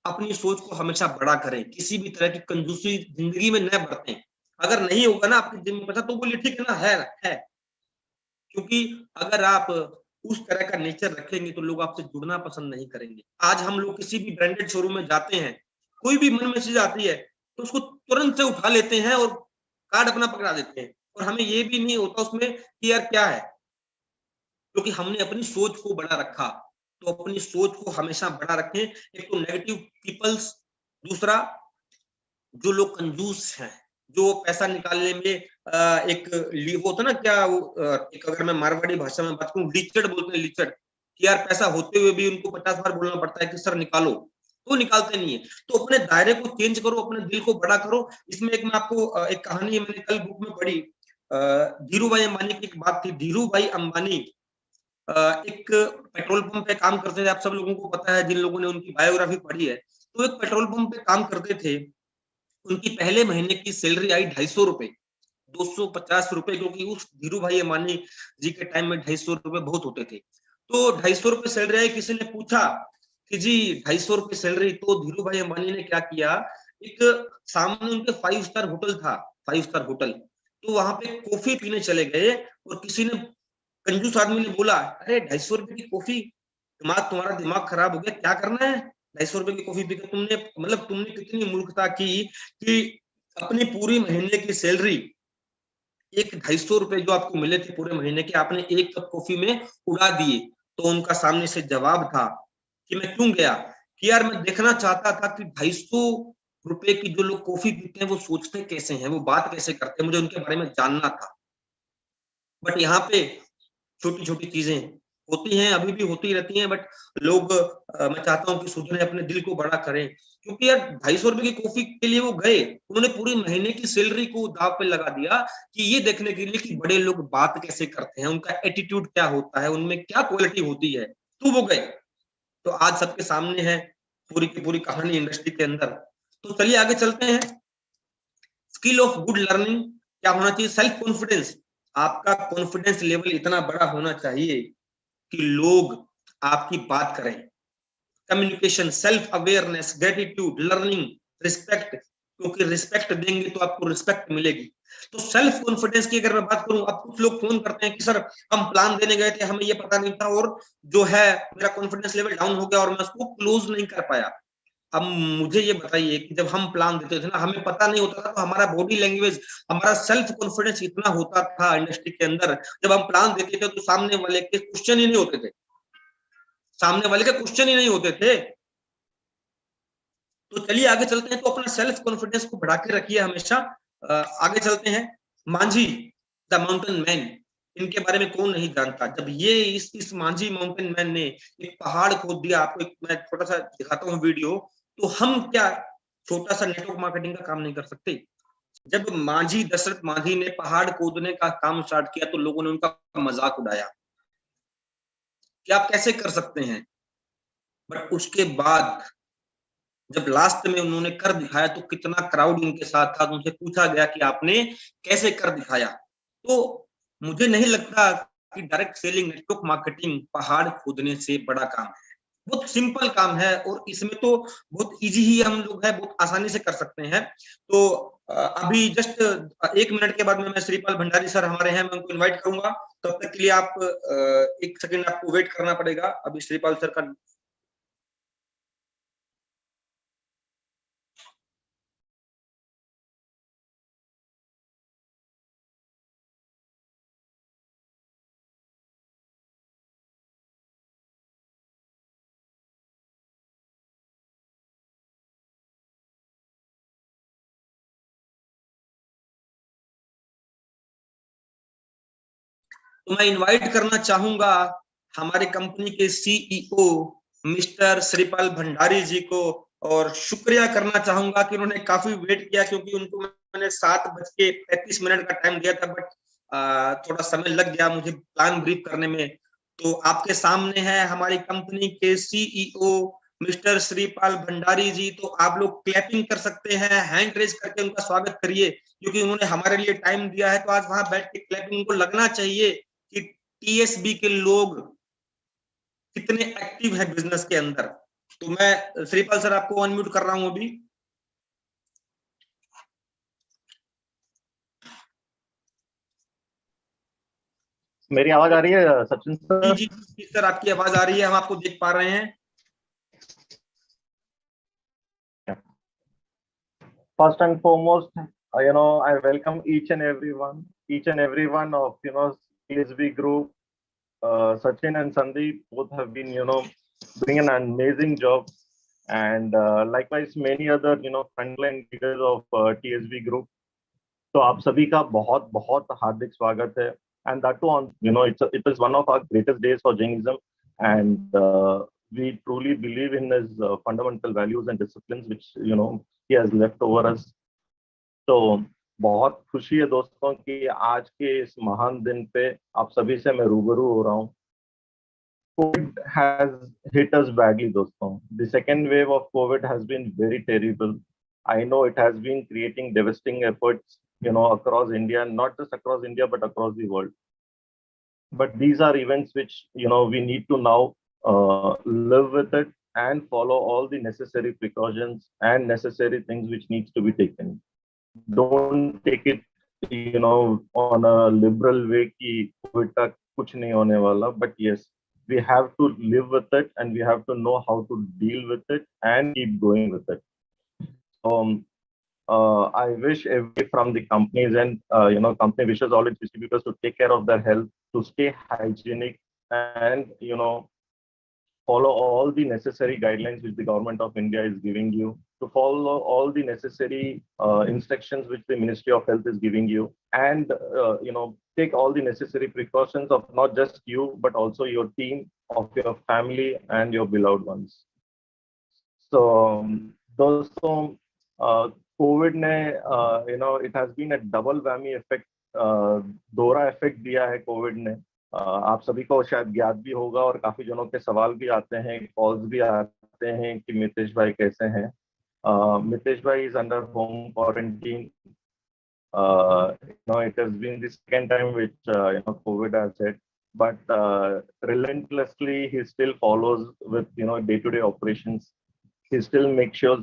अपनी सोच को हमेशा बड़ा करें, किसी भी तरह की कंजूसी जिंदगी में न बरतें। अगर नहीं होगा ना आपकी जिंदगी में तो बोलिए ठीक है ना, है। क्योंकि अगर आप उस तरह का नेचर रखेंगे तो लोग आपसे जुड़ना पसंद नहीं करेंगे। आज हम लोग किसी भी ब्रांडेड शोरूम में जाते हैं, कोई भी मन में चीज आती है तो उसको तुरंत से उठा लेते हैं और कार्ड अपना पकड़ा देते हैं, और हमें ये भी नहीं होता उसमें कि यार क्या है, क्योंकि हमने अपनी सोच को बड़ा रखा। तो अपनी सोच को हमेशा बड़ा रखें। एक तो नेगेटिव पीपल्स, दूसरा जो लोग कंजूस हैं, जो पैसा निकालने में एक वो होता ना क्या वो एक, अगर मैं मारवाड़ी भाषा में बात करूं, लिचड़ बोलते हैं, लिचड़, कि यार पैसा होते हुए भी उनको 50 बार बोलना पड़ता है कि सर निकालो, तो निकालते नहीं है। तो अपने दायरे को चेंज करो, अपने दिल को बड़ा करो। इसमें एक मैं आपको एक कहानी मैंने कल बुक में पढ़ी, धीरू भाई अंबानी की एक बात थी। धीरू भाई अंबानी एक पेट्रोल पंप पे काम करते थे, आप सब लोगों को पता है जिन लोगों ने उनकी बायोग्राफी पढ़ी है। तो एक पेट्रोल पंप पे काम करते थे, उनकी पहले महीने की सैलरी आई 250 रुपए, 250 रुपए, क्योंकि उस धीरू भाई अंबानी जी के टाइम में 250 रुपए बहुत होते थे। तो 250 रुपए सैलरी आई। किसी ने पूछा कि जी 250 रुपए सैलरी, तो धीरू भाई अंबानी ने क्या किया, एक सामने उनके 5 स्टार होटल था, 5 स्टार होटल, तो वहां पे कॉफी पीने चले गए। और किसी ने, कंजूस आदमी ने बोला, अरे 250 रुपए की कॉफी, तुम्हारा दिमाग खराब हो गया, क्या करना है 250 रुपए की कॉफी पीकर? तुमने मतलब तुमने कितनी मूर्खता की कि अपनी पूरी महीने की सैलरी, एक 250 रुपए जो आपको मिले थे पूरे महीने के, आपने एक कप कॉफी में उड़ा दिए। तो उनका सामने से जवाब था कि मैं क्यों गया, कि यार मैं देखना चाहता था कि 250 रुपए की जो लोग कॉफी पीते हैं वो सोचते कैसे हैं, वो बात कैसे करते हैं, मुझे उनके बारे में जानना था। बट यहाँ पे छोटी छोटी चीजें होती हैं, अभी भी होती रहती हैं, बट लोग मैं चाहता हूँ कि सुधरे, अपने दिल को बड़ा करें। क्योंकि यार 250 रुपए की कॉफी के लिए वो गए, उन्होंने पूरी महीने की सैलरी को दाव पे लगा दिया कि ये देखने के लिए कि बड़े लोग बात कैसे करते हैं, उनका एटीट्यूड क्या होता है, उनमें क्या क्वालिटी होती है, तो वो गए। तो आज सबके सामने है पूरी की पूरी कहानी इंडस्ट्री के अंदर। तो चलिए आगे चलते हैं। स्किल ऑफ गुड लर्निंग क्या होना चाहिए? Self confidence. आपका कॉन्फिडेंस लेवल इतना बड़ा होना चाहिए कि लोग आपकी बात करें। Communication, self awareness, gratitude, learning, respect, क्योंकि रिस्पेक्ट देंगे तो आपको रिस्पेक्ट मिलेगी। तो सेल्फ कॉन्फिडेंस की अगर मैं बात करूं, अब कुछ लोग फोन करते हैं कि सर हम प्लान देने गए थे, हमें ये पता नहीं था, और जो है मेरा कॉन्फिडेंस लेवल डाउन हो गया और मैं उसको क्लोज नहीं कर पाया। अब मुझे ये बताइए कि जब हम प्लान देते थे ना, हमें पता नहीं होता था, तो हमारा बॉडी लैंग्वेज, हमारा सेल्फ कॉन्फिडेंस इतना होता था इंडस्ट्री के अंदर, जब हम प्लान देते थे तो सामने वाले के क्वेश्चन ही नहीं होते थे, सामने वाले के क्वेश्चन ही नहीं होते थे। तो चलिए आगे चलते हैं। तो अपना सेल्फ कॉन्फिडेंस को बढ़ा के रखिए हमेशा। आगे चलते हैं। मांझी द माउंटेन मैन, इनके बारे में कौन नहीं जानता। जब ये इस मांझी माउंटेन मैन ने एक पहाड़ खोद दिया, आपको एक मैं छोटा सा दिखाता हूँ वीडियो, तो हम क्या छोटा सा नेटवर्क मार्केटिंग का काम नहीं कर सकते? जब मांझी, दशरथ मांझी ने पहाड़ खोदने का काम स्टार्ट किया तो लोगों ने उनका मजाक उड़ाया कि आप कैसे कर सकते हैं। बट उसके बाद जब लास्ट में उन्होंने कर दिखाया तो कितना क्राउड उनके साथ था, उनसे पूछा गया कि आपने कैसे कर दिखाया। तो मुझे नहीं लगता कि डायरेक्ट सेलिंग, नेटवर्क मार्केटिंग पहाड़ खोदने से बड़ा काम है। बहुत सिंपल काम है और इसमें तो बहुत इजी ही हम लोग है, बहुत आसानी से कर सकते हैं। तो अभी जस्ट 1 मिनट के बाद में मैं श्रीपाल भंडारी सर हमारे हैं, मैं उनको इन्वाइट करूंगा। तब तक के लिए आप 1 सेकंड आपको वेट करना पड़ेगा। अभी श्रीपाल सर का तो मैं इनवाइट करना चाहूंगा हमारे कंपनी के सीईओ मिस्टर श्रीपाल भंडारी जी को, और शुक्रिया करना चाहूंगा कि उन्होंने काफी वेट किया, क्योंकि उनको मैंने 7:35 का टाइम दिया था, बट थोड़ा समय लग गया मुझे प्लान ब्रीफ करने में। तो आपके सामने है हमारी कंपनी के सीईओ मिस्टर श्रीपाल भंडारी जी। तो आप लोग क्लैपिंग कर सकते हैं, हैंड रेज करके उनका स्वागत करिए, क्योंकि उन्होंने हमारे लिए टाइम दिया है। तो आज वहां बैठ के क्लैपिंग उनको लगना चाहिए कि टीएसबी के लोग कितने एक्टिव है बिजनेस के अंदर। तो मैं श्रीपाल सर आपको अनम्यूट कर रहा हूं अभी। मेरी आवाज आ रही है सचिन जी सर? जी जी सर, आपकी आवाज आ रही है, हम आपको देख पा रहे हैं। First and foremost, I welcome each and every one of TSB group. Sachin and Sandeep both have been doing an amazing job, and likewise many other frontline leaders of TSB group. तो आप सभी का बहुत बहुत हार्दिक स्वागत है, and that too on, it is one of our greatest days for Jainism, and we truly believe in his fundamental values and disciplines which he has left over us. तो बहुत खुशी है दोस्तों कि आज के इस महान दिन पे आप सभी से मैं रूबरू हो रहा हूँ. COVID has hit us badly, दोस्तों. The second wave of COVID has been very terrible. I know it has been creating devastating efforts, across India, not just across India, but across the world. But these are events which, we need to now live with it and follow all the necessary precautions and necessary things which needs to be taken. Don't take it, on a liberal way कि COVID का कुछ नहीं होने वाला. But yes, we have to live with it and we have to know how to deal with it and keep going with it. I wish every from the companies and company wishes all its distributors to take care of their health, to stay hygienic, and follow all the necessary guidelines which the government of India is giving you, to follow all the necessary instructions which the Ministry of Health is giving you, and take all the necessary precautions of not just you but also your team, of your family and your beloved ones. So दोस्तों, Covid ने it has been a double whammy effect, दोहरा effect दिया है Covid ने. आप सभी को शायद ज्ञात भी होगा और काफी जनों के सवाल भी आते हैं, कॉल्स भी आते हैं कि मितेश भाई कैसे हैं. मितेश भाई is under home quarantine. It has been the second time which COVID has hit, but relentlessly he still follows with day-to-day operations. He still makes sure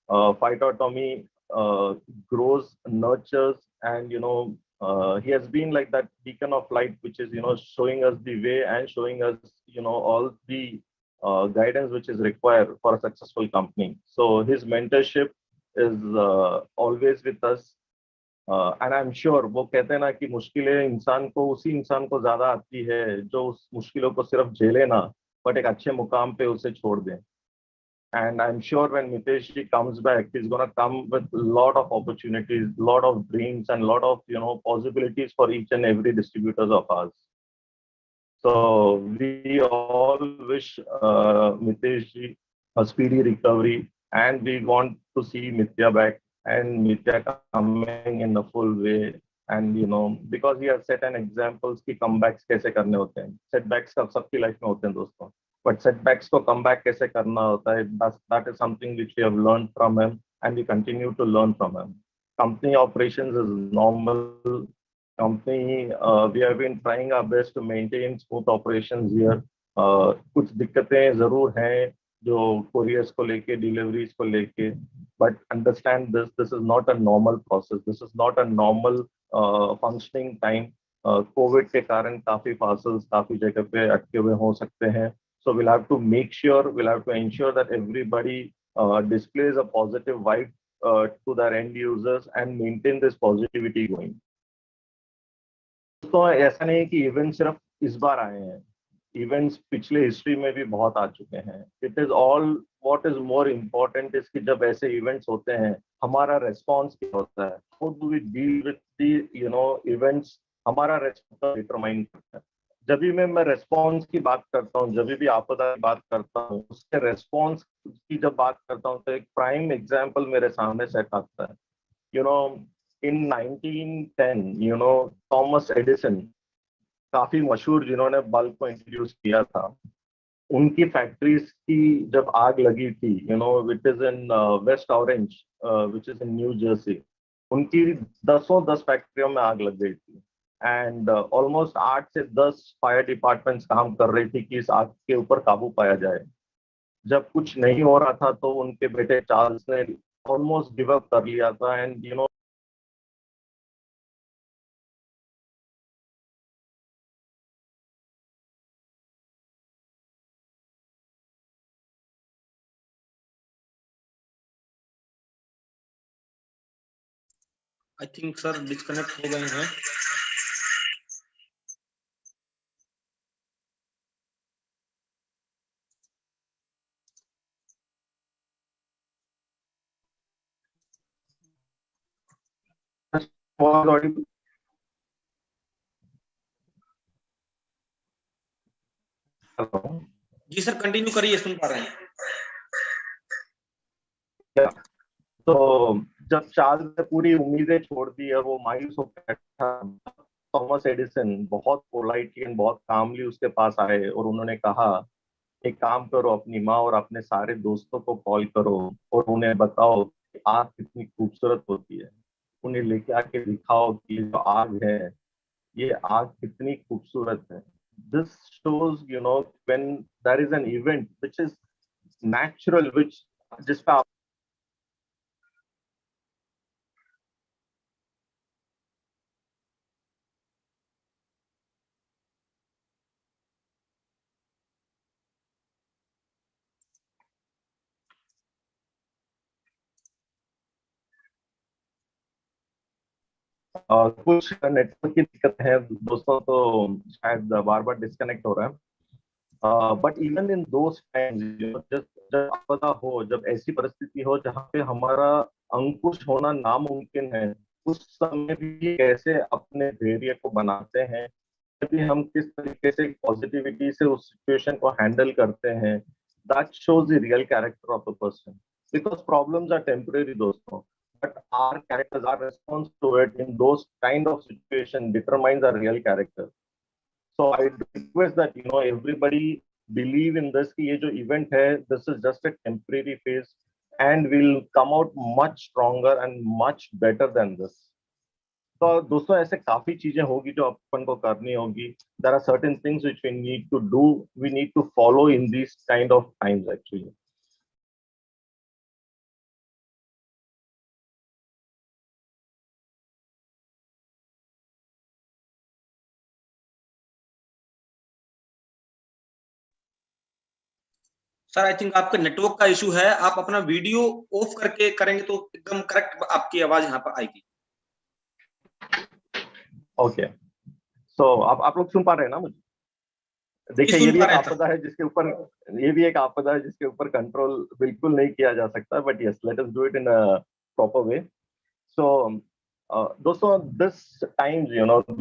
phytotomy grows, nurtures, and he has been like that beacon of light, which is showing us the way and showing us all the guidance which is required for a successful company. So his mentorship is always with us. And I am sure, वो कहते हैं ना कि मुश्किलें उसी इंसान को ज्यादा आती है जो उस मुश्किलों को सिर्फ झेले ना, बट एक अच्छे मुकाम पे उसे छोड़ दें. And I'm sure when Mitesh ji comes back, he's gonna come with a lot of opportunities, lot of dreams, and lot of possibilities for each and every distributors of ours. So we all wish Mitesh ji a speedy recovery, and we want to see Mithya back and Mithya coming in a full way. And because he has set an example कि comebacks कैसे करने होते हैं. Setbacks सबकी life में होते हैं दोस्तों, but setbacks को comeback कैसे करना होता है, that is something which we have learned from him and we continue to learn from him. Company operations is normal. Company, we have been trying our best to maintain smooth operations here. कुछ दिक्कतें जरूर हैं जो couriers को लेके, deliveries को लेके, but understand this is not a normal process. This is not a normal functioning time. COVID के कारण काफी parcels काफी जगह पे अटके हुए हो सकते हैं. So we'll have to ensure that everybody displays a positive vibe to their end users and maintain this positivity going. तो ऐसा नहीं है कि इवेंट सिर्फ इस बार आए हैं, इवेंट्स पिछले हिस्ट्री में भी बहुत आ चुके हैं. It is all what is more important is कि जब ऐसे इवेंट्स होते हैं हमारा रेस्पॉन्स क्या होता है, how do we deal with the events, हमारा रेस्पॉन्स डिटरमाइन करता है. जब भी मैं रेस्पॉन्स की बात करता हूँ, जब भी आपदा की बात करता हूँ, उसके रेस्पॉन्स की जब बात करता हूँ तो एक प्राइम एग्जाम्पल मेरे सामने सेट आता है. In 1910, थॉमस एडिसन, काफी मशहूर जिन्होंने बल्ब को इंट्रोड्यूस किया था, उनकी फैक्ट्रीज की जब आग लगी थी, which is in West Orange, which is in New Jersey, उनकी 10 फैक्ट्रियों में आग लग गई थी. एंड ऑलमोस्ट 8 से 10 फायर डिपार्टमेंट्स काम कर रही थी कि इस आग के ऊपर काबू पाया जाए. जब कुछ नहीं हो रहा था तो उनके बेटे चार्ल्स ने ऑलमोस्ट गिव अप कर लिया था. And I think sir disconnect हो गए हैं. Was audible? Hello. जी सर, कंटिन्यू करिए, सुन पा रहे हैं। तो जब चार्ल्स ने पूरी उम्मीदें छोड़ दी और वो मायूस होकर बैठा, थॉमस एडिसन बहुत पोलाइटली एंड बहुत कामली उसके पास आए और उन्होंने कहा, एक काम करो, अपनी माँ और अपने सारे दोस्तों को कॉल करो और उन्हें बताओ कि आग कितनी खूबसूरत होती है। उन्हें लेके आके दिखाओ कि ये जो आग है, ये आग कितनी खूबसूरत है। This shows when there is an event which is natural, which जिस पे कुछ नेटवर्क की दिक्कत है दोस्तों, तो शायद बार बार डिस्कनेक्ट हो रहा है। But even in those times, जब जब आपदा हो, जब ऐसी परिस्थिति हो जहाँ पे हमारा अंकुश होना नामुमकिन है, उस समय भी कैसे अपने धैर्य को बनाते हैं, कि हम किस तरीके से पॉजिटिविटी से उस सिचुएशन को हैंडल करते हैं, that shows the real character of the person. Because problems are temporary दोस्तों, but our characters, our response to it in those kind of situation determines our real character. So I request that everybody believe in this कि ये जो event है, this is just a temporary phase and will come out much stronger and much better than this. तो दोस्तों ऐसे काफी चीजें होगी जो अपन को करनी होगी. There are certain things which we need to do, we need to follow in these kind of times actually. Sir I think आपका नेटवर्क का इशू है, आप अपना वीडियो ऑफ करके करेंगे तो एकदम करेक्ट आपकी आवाज यहाँ पर आएगी। Okay. So आप लोग सुन पा रहे हैं ना मुझे? देखिए, ये भी एक आपदा है जिसके ऊपर कंट्रोल बिल्कुल नहीं किया जा सकता, but yes, let us do it in a proper way. So दोस्तों, this times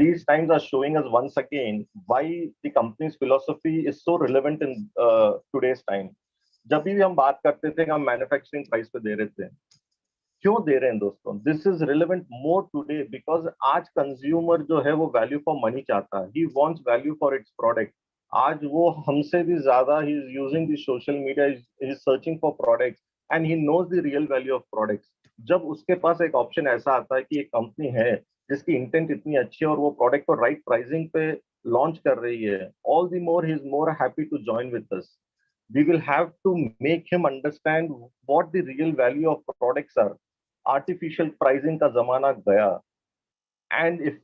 these times are showing us once again why the company's philosophy is so relevant in today's time. जब भी हम बात करते थे, हम मैन्युफैक्चरिंग प्राइस पे दे रहे थे, क्यों दे रहे हैं दोस्तों? This is relevant more today because आज कंज्यूमर जो है वो वैल्यू फॉर मनी चाहता है. He wants value for its product. आज वो हमसे भी ज्यादा he is using the social media, is searching for products and he knows the real value of products. जब उसके पास एक ऑप्शन ऐसा आता है कि एक कंपनी है जिसकी इंटेंट इतनी अच्छी है और वो प्रोडक्ट को राइट प्राइसिंग पे लॉन्च कर रही है, all the more he is more happy to join with us. We will have to make him understand what the real value of products are. Artificial pricing का जमाना गया, and if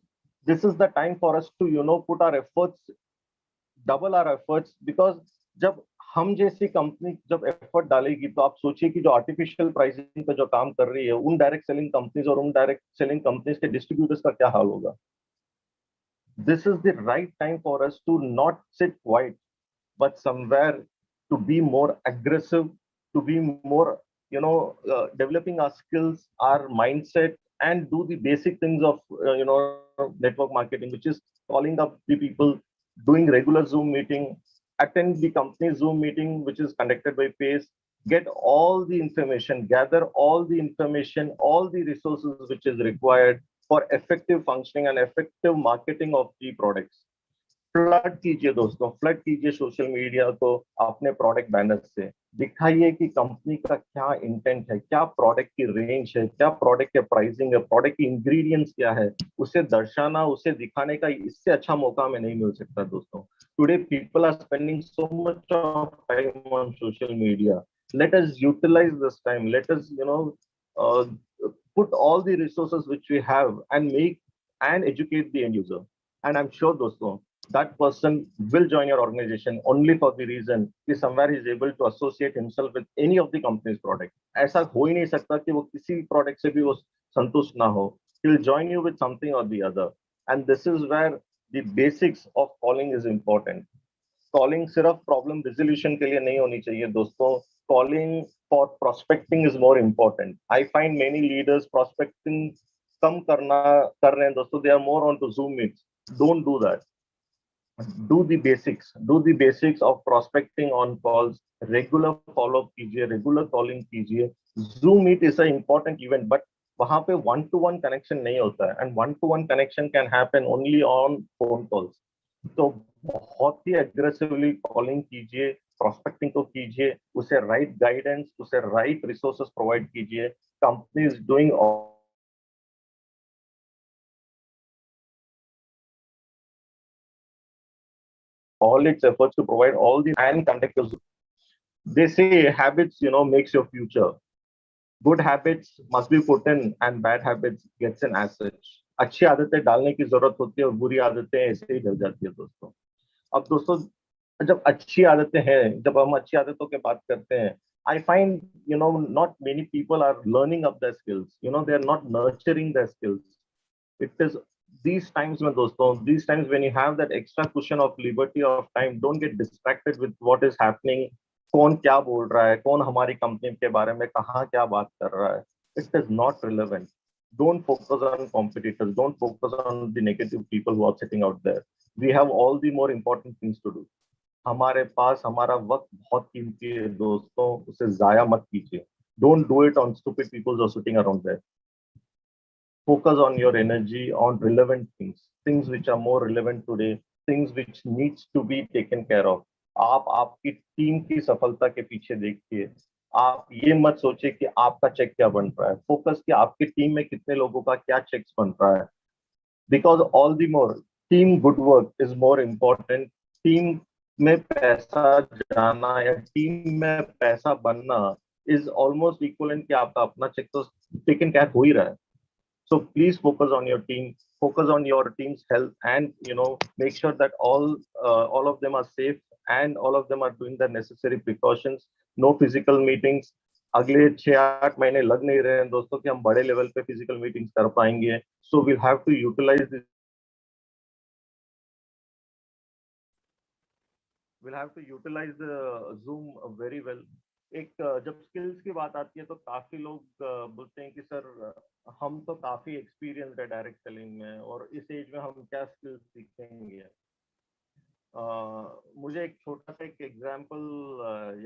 this is the time for us to put our efforts, double our efforts, because जब हम जैसी company जब effort डालेगी, तो आप सोचिए कि जो आर्टिफिशियल प्राइसिंग पे जो काम कर रही है, उन डायरेक्ट सेलिंग कंपनीज और उन डायरेक्ट सेलिंग कंपनीज के डिस्ट्रीब्यूटर्स का क्या हाल होगा. This is the right time for us to not sit quiet, but somewhere to be more aggressive, to be more, developing our skills, our mindset, and do the basic things of, network marketing, which is calling up the people, doing regular Zoom meeting, attend the company Zoom meeting, which is conducted by PACE, get all the information, gather all the information, all the resources which is required for effective functioning and effective marketing of the products. Flood कीजिए दोस्तों, flood कीजिए social media को अपने product banner से. दिखाइए कि company का क्या इंटेंट है, क्या प्रोडक्ट की रेंज है, क्या प्रोडक्ट के प्राइसिंग है, प्रोडक्ट की इंग्रेडिएंट्स क्या है. उसे दर्शाना, उसे दिखाने का इससे अच्छा मौका हमें नहीं मिल सकता दोस्तों. Today people are spending so much of time on social media. Let us utilise this time, let us put all the resources which we have and make and educate the end user. And I'm sure दोस्तों, that person will join your organization only for the reason कि somewhere he is able to associate himself with any of the company's product. ऐसा हो ही नहीं सकता कि वो किसी product से भी वो संतुष्ट ना हो. He will join you with something or the other. And this is where the basics of calling is important. Calling सिर्फ problem resolution के लिए नहीं होनी चाहिए दोस्तों. Calling for prospecting is more important. I find many leaders prospecting कम कर रहे हैं दोस्तों, they are more on to Zoom meets. Don't do that. Do the basics of prospecting on calls, regular follow up कीजिए, regular calling कीजिए. Zoom meet is an important event, but वहां पे one to one connection नहीं होता है, and one to one connection can happen only on phone calls. तो बहुत ही aggressively calling कीजिए, prospecting को कीजिए, उसे right guidance, उसे right resources provide कीजिए. Company is doing all its efforts to provide all the and conductors. They say habits, makes your future. Good habits must be put in and bad habits gets in as such. अच्छी आदतें डालने की जरूरत होती है और बुरी आदतें ऐसे ही डल जाती है दोस्तों. अब दोस्तों जब अच्छी आदतें हैं, जब हम अच्छी आदतों की बात करते हैं, I find not many people are learning up their skills. They are not nurturing their skills. It is these times mein dosto, these times when you have that extra cushion of liberty of time, don't get distracted with what is happening. कौन क्या बोल रहा है, कौन हमारी company के बारे में कहाँ क्या बात कर रहा है. It is not relevant. Don't focus on competitors, don't focus on the negative people who are sitting out there. We have all the more important things to do. हमारे पास हमारा वक्त बहुत कीमती है दोस्तों, उसे जाया मत कीजिए. Don't do it on stupid people who are sitting around there. Focus on your energy on relevant things which are more relevant today, things which needs to be taken care of. आप आपकी team की सफलता के पीछे देखिए. आप ये मत सोचिए कि आपका चेक क्या बन रहा है. फोकस कि आपकी टीम में कितने लोगों का क्या चेक्स बन रहा है. Because all the more team good work is more important. Team में पैसा जाना या टीम में पैसा बनना इज ऑलमोस्ट इक्वलेंट कि आपका अपना चेक तो टेकन केयर हो ही रहा है. So please focus on your team, focus on your team's health, and make sure that all of them are safe and all of them are doing the necessary precautions. No physical meetings. अगले 6-8 महीने लग नहीं रहे हैं दोस्तों कि हम बड़े लेवल पे फिजिकल मीटिंग्स कर पाएंगे. So we'll have to utilize this. We'll have to utilize the Zoom very well. एक जब स्किल्स की बात आती है तो काफी लोग बोलते हैं कि सर हम तो काफी एक्सपीरियंस्ड है डायरेक्ट सेलिंग में और इस एज में हम क्या स्किल्स सीखेंगे. मुझे एक छोटा सा एक एग्जांपल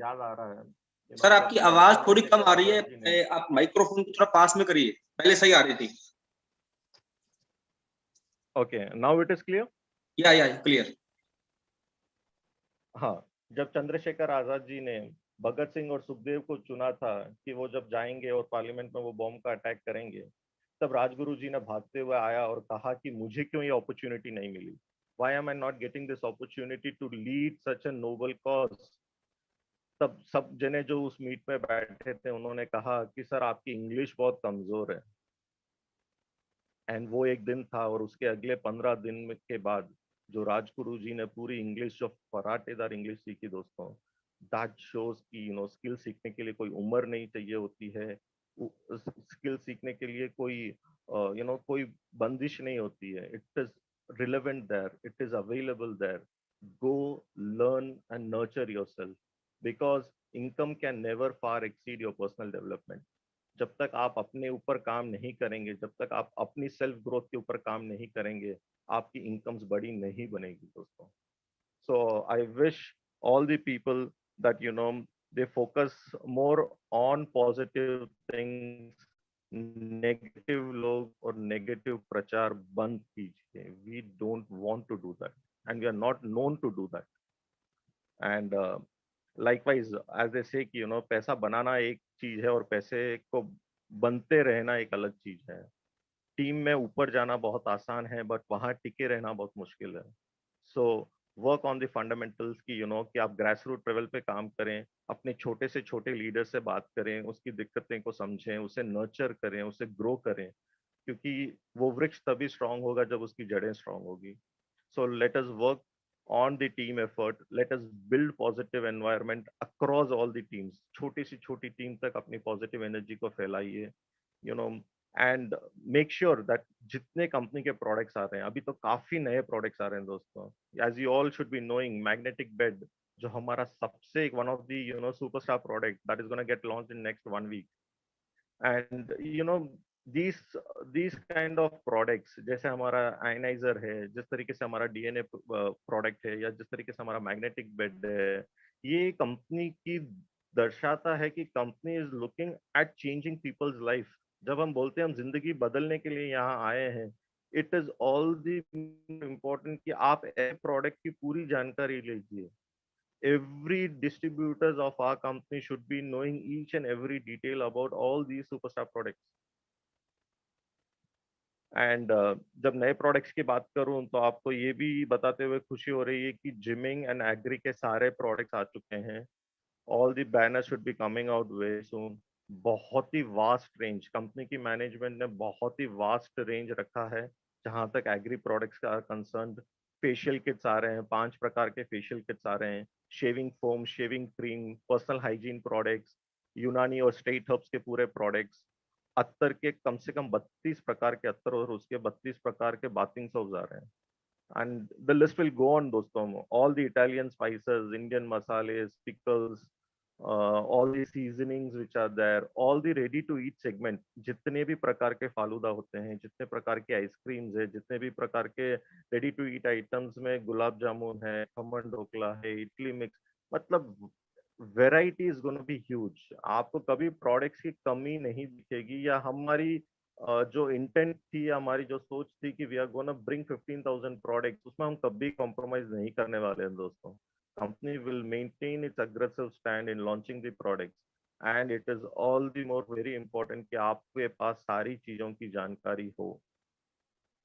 याद आ रहा है. सर आपकी आवाज थोड़ी कम आ रही है, आप माइक्रोफोन को थोड़ा पास में करिए, पहले सही आ रही थी. Okay, now it is clear. या क्लियर. हाँ, जब चंद्रशेखर आजाद जी ने भगत सिंह और सुखदेव को चुना था कि वो जब जाएंगे और पार्लियामेंट में वो बॉम्ब का अटैक करेंगे, तब राजगुरु जी ने भागते हुए आया और कहा कि मुझे क्यों ये अपॉर्चुनिटी नहीं मिली. Why am I not getting this opportunity to lead such a noble cause. तब सब जने जो उस मीट में बैठे थे उन्होंने कहा कि सर आपकी इंग्लिश बहुत कमजोर है. एंड वो एक दिन था और उसके अगले 15 दिन के बाद जो राजगुरु जी ने पूरी इंग्लिश जो फराटेदार इंग्लिश सीखी दोस्तों, दैट शोज कि स्किल सीखने के लिए कोई उम्र नहीं चाहिए होती है. स्किल सीखने के लिए कोई कोई बंदिश नहीं होती है. It is relevant there, it is available there. Go learn and nurture yourself because income can never far exceed your personal development. जब तक आप अपने ऊपर काम नहीं करेंगे, जब तक आप अपनी सेल्फ ग्रोथ के ऊपर काम नहीं करेंगे, आपकी इनकम्स बड़ी नहीं बनेगी दोस्तों. So I wish all the people that they focus more on positive things. Negative लोग और नेगेटिव प्रचार बंद कीजिए. We don't want to do that and we are not known to do that. And likewise as they say कि पैसा बनाना एक चीज है और पैसे को बनते रहना एक अलग चीज है. टीम में ऊपर जाना बहुत आसान है बट वहां टिके रहना बहुत मुश्किल है. So work on the fundamentals की कि आप ग्रास रूट लेवल पे काम करें, अपने छोटे से छोटे लीडर से बात करें, उसकी दिक्कतें को समझें, उसे नर्चर करें, उसे ग्रो करें, क्योंकि वो वृक्ष तभी स्ट्रांग होगा जब उसकी जड़ें स्ट्रांग होगी. So let us work on the team effort. Let us build positive environment across all the teams. छोटी सी छोटी टीम तक अपनी पॉजिटिव एनर्जी को फैलाइए. एंड मेक श्योर दैट जितने कंपनी के प्रोडक्ट्स आ रहे हैं, अभी तो काफी नए प्रोडक्ट्स आ रहे हैं दोस्तों. As you all should be knowing, magnetic bed जो हमारा सबसे one of the superstar product that is gonna get launch in next 1 week. एंड these these kind of products, जैसे हमारा आयनाइजर है, जिस तरीके से हमारा डीएनए प्रोडक्ट है, या जिस तरीके से हमारा मैग्नेटिक बेड है, ये कंपनी की दर्शाता है कि company is looking at changing people's life. जब हम बोलते हैं हम जिंदगी बदलने के लिए यहाँ आए हैं, it is all the important कि आप प्रोडक्ट की पूरी जानकारी लीजिए। Every distributors of our company should be knowing each and every detail about all these superstar products. And जब नए प्रोडक्ट्स की बात करूं तो आपको ये भी बताते हुए खुशी हो रही है कि जिमिंग एंड एग्री के सारे प्रोडक्ट्स आ चुके हैं। All the banners should be coming out very soon. बहुत ही वास्ट रेंज, कंपनी की मैनेजमेंट ने बहुत ही वास्ट रेंज रखा है जहां तक एग्री प्रोडक्ट्स का कंसर्न। फेशियल किट्स आ रहे हैं, 5 प्रकार के फेशियल किट्स आ रहे हैं, shaving foam, shaving cream, personal hygiene products, यूनानी और स्टेट हर्ब्स के पूरे प्रोडक्ट्स, अत्तर के कम से कम 32 प्रकार के अत्तर और उसके 32 प्रकार के बाथिंग सोप्स आ रहे हैं। And the list will go on, doston. All the Italian spices, Indian masales, pickles, all the seasonings which are there, all the ready to eat segment, जितने भी प्रकार के फालूदा होते हैं, जितने प्रकार के आइसक्रीम्स है, जितने भी प्रकार के रेडी टू ईट आइटम्स में गुलाब जामुन है, खमन ढोकला है, इडली मिक्स, मतलब variety is gonna be huge. आपको कभी प्रोडक्ट्स की कमी नहीं दिखेगी। या हमारी जो इंटेंट थी, हमारी जो सोच थी कि we are gonna bring 15,000 products, उसमें हम कभी कॉम्प्रोमाइज नहीं करने वाले हैं दोस्तों। Company will maintain its aggressive stand in launching the products, and it is all the more very important कि आपके पास सारी चीजों की जानकारी हो।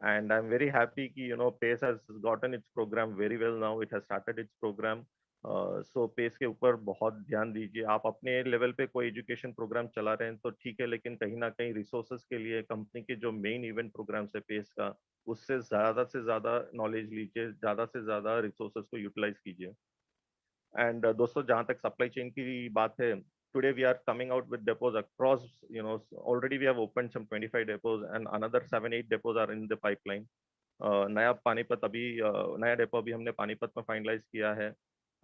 And I'm very happy कि PACE has gotten its program very well now. It has started its program. So PACE के ऊपर बहुत ध्यान दीजिए। आप अपने लेवल पे कोई एजुकेशन प्रोग्राम चला रहे हैं तो ठीक है, लेकिन कहीं ना कहीं रिसोर्सेज के लिए कंपनी के जो मेन इवेंट प्रोग्राम्स है PACE का, उससे से ज्यादा नॉलेज लीजिए, ज्यादा से ज्यादा रिसोर्सेज को यूटिलाइज कीजिए। एंड दोस्तों, जहां तक सप्लाई चेन की बात है, today we are coming out with depots across, already we have opened some 25 depots and another 7-8 depots are in the pipeline. नया पानीपत अभी नया डेपो अभी हमने पानीपत में फाइनलाइज किया है।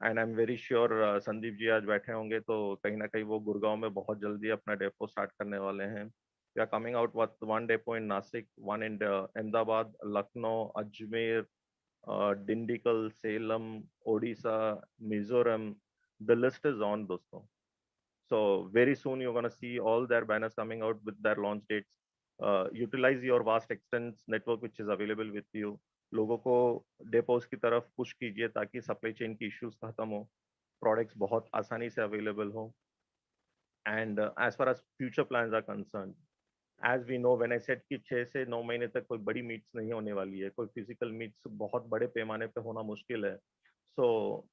And I am very sure Sandeep ji आज बैठे होंगे तो कहीं ना कहीं वो गुड़गांव में बहुत जल्दी अपना डेपो स्टार्ट करने वाले हैं। We are coming out with 1 depot in Nashik, 1 in Ahmedabad, Lucknow, Ajmer, Dindigul, Salem, Odisha, Mizoram. The list is on, dosto. So very soon you're going to see all their banners coming out with their launch dates. Utilize your vast extents network which is available with you. लोगों को depots की तरफ push कीजिए ताकि supply chain की issues खत्म हो, products बहुत आसानी से अवेलेबल हो। And as far as future plans are concern, as we know, when I said कि 6 से 9 महीने तक कोई बड़ी मीट्स नहीं होने वाली है, कोई फिजिकल मीट्स बहुत बड़े पैमाने पे होना मुश्किल है। So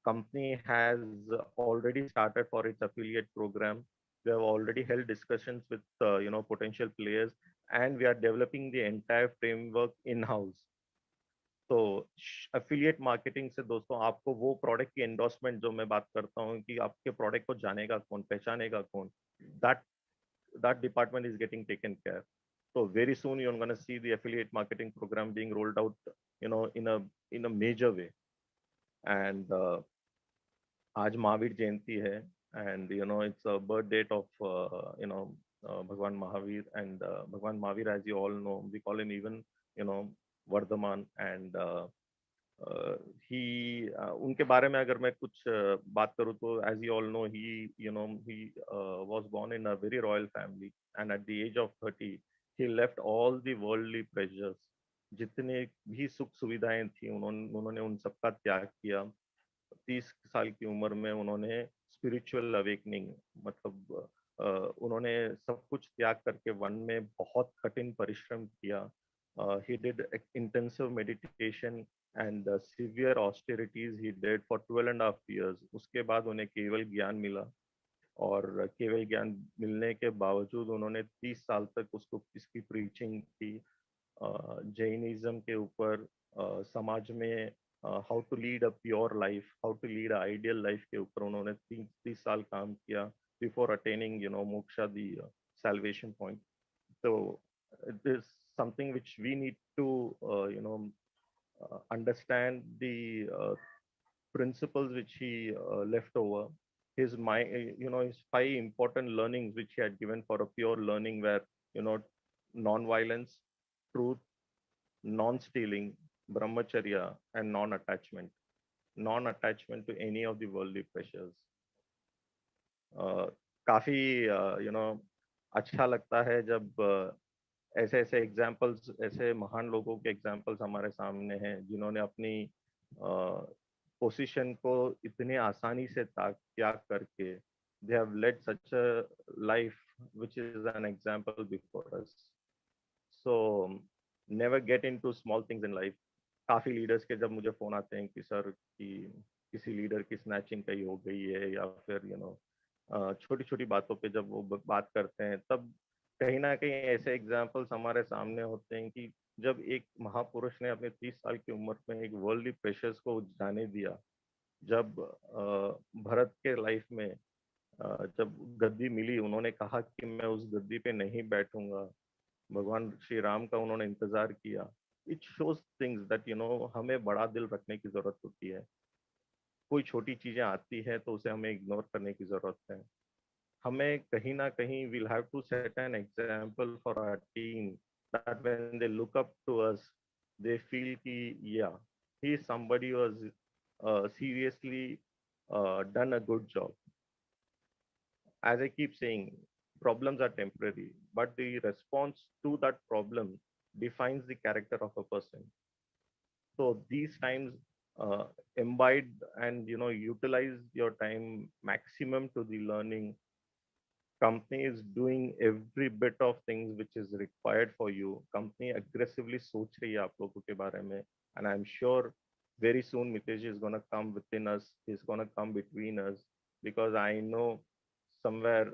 company has already started for its affiliate programme. We have already held discussions with potential players, and we are developing the entire framework in house. तो एफिलिएट मार्केटिंग से दोस्तों आपको वो प्रोडक्ट की एंडोर्समेंट जो मैं बात करता हूँ कि आपके प्रोडक्ट को जानेगा कौन, पहचानेगा कौन, that that department is getting taken care. So very soon you're going to see the affiliate marketing program being rolled out, in a major way. And आज महावीर जयंती है, and it's a birth date of Bhagwan Mahavir, and Bhagwan Mahavir, as you all know, we call him even Vardhaman, and uh, he उनके बारे में अगर मैं कुछ बात करूँ तो as you all know, he was born in a very royal family, and at the age of 30 he left all the worldly pleasures. जितने भी सुख सुविधाएं थी उन्होंने उन सबका त्याग किया। 30 साल की उम्र में उन्होंने स्पिरिचुअल अवेकनिंग, मतलब उन्होंने सब कुछ त्याग करके वन में बहुत कठिन परिश्रम किया। he did intensive meditation and severe austerities he did for 12.5 years. उसके बाद उन्हें केवल ज्ञान मिला, और केवल ज्ञान मिलने के बावजूद उन्होंने 30 साल तक उसको इसकी प्रीचिंग की। जैनिज्म के ऊपर, समाज में how to lead a pure life, how to lead ideal life के ऊपर उन्होंने 30 साल काम किया before attaining moksha, the salvation point. So it is something which we need to understand the principles which he left over. His mind, his 5 important learnings which he had given for a pure learning, where you know non-violence, truth, non-stealing, brahmacharya, and non-attachment. Non-attachment to any of the worldly pressures. काफी अच्छा लगता है जब ऐसे ऐसे examples, ऐसे महान लोगों के एग्जाम्पल्स हमारे सामने हैं जिन्होंने अपनी पोजीशन को इतने आसानी से त्याग करके they have led such a life which is an example before us. So never get into small things in life. काफी लीडर्स के जब मुझे फोन आते हैं कि सर कि किसी लीडर की स्नैचिंग कहीं हो गई है या फिर छोटी छोटी बातों पे जब वो बात करते हैं, तब कहीं ना कहीं ऐसे एग्जाम्पल्स हमारे सामने होते हैं कि जब एक महापुरुष ने अपने 30 साल की उम्र में एक वर्ल्डली प्रेशर्स को जाने दिया, जब भरत के लाइफ में जब गद्दी मिली, उन्होंने कहा कि मैं उस गद्दी पे नहीं बैठूंगा, भगवान श्री राम का उन्होंने इंतजार किया। इट शोज थिंग्स दैट हमें बड़ा दिल रखने की जरूरत होती है। कोई छोटी चीजें आती है तो उसे हमें इग्नोर करने की जरूरत है। हमें कहीं ना कहीं will have to set an example for our team that when they look up to us they feel कि yeah he is somebody who has seriously done a good job. As I keep saying, problems are temporary, but the response to that problem defines the character of a person. So these times, imbibe and utilize your time maximum to the learning. Company is doing every bit of things which is required for you. Company aggressively सोच रही है आप लोगों के बारे में, and I'm sure very soon Mitesh is gonna come within us. He's gonna come between us, because I know somewhere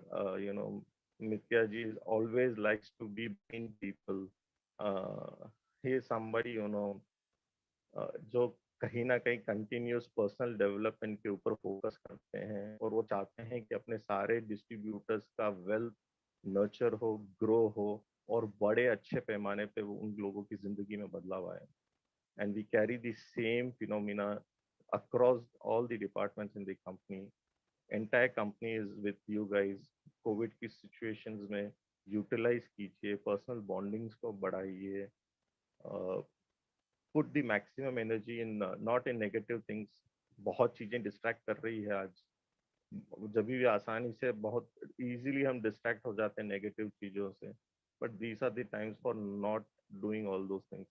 Nitya ji always likes to be between people. He is somebody जो कहीं ना कहीं continuous personal development के ऊपर focus करते हैं, और वो चाहते हैं कि अपने सारे डिस्ट्रीब्यूटर्स का वेल्थ नर्चर हो, ग्रो हो, और बड़े अच्छे पैमाने पे वो उन लोगों की जिंदगी में बदलाव आए। And we carry the same phenomena across all the departments in the company. Entire company is with you guys. Covid की सिचुएशंस में यूटिलाइज कीजिए, पर्सनल बॉन्डिंग्स को बढ़ाइए, put the maximum energy in not in negative things. बहुत चीजें distract कर रही है आज। जब भी आसानी से बहुत इजीली हम डिस्ट्रैक्ट हो जाते हैं नेगेटिव चीजों से, but these are the times for not doing all those things.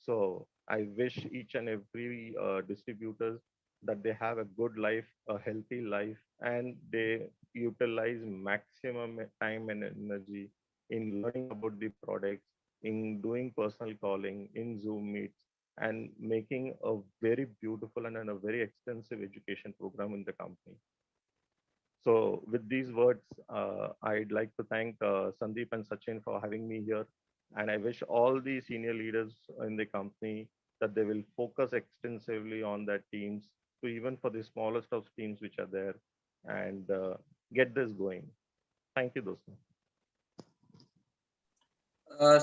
So I wish each and every distributors that they have a good life, a healthy life, and they utilize maximum time and energy in learning about the products, in doing personal calling, in Zoom meets, and making a very beautiful and a very extensive education program in the company. So with these words, I'd like to thank Sandeep and Sachin for having me here. And I wish all the senior leaders in the company that they will focus extensively on their teams, to even for the smallest of teams which are there, and get this going. Thank you, दोस्तों।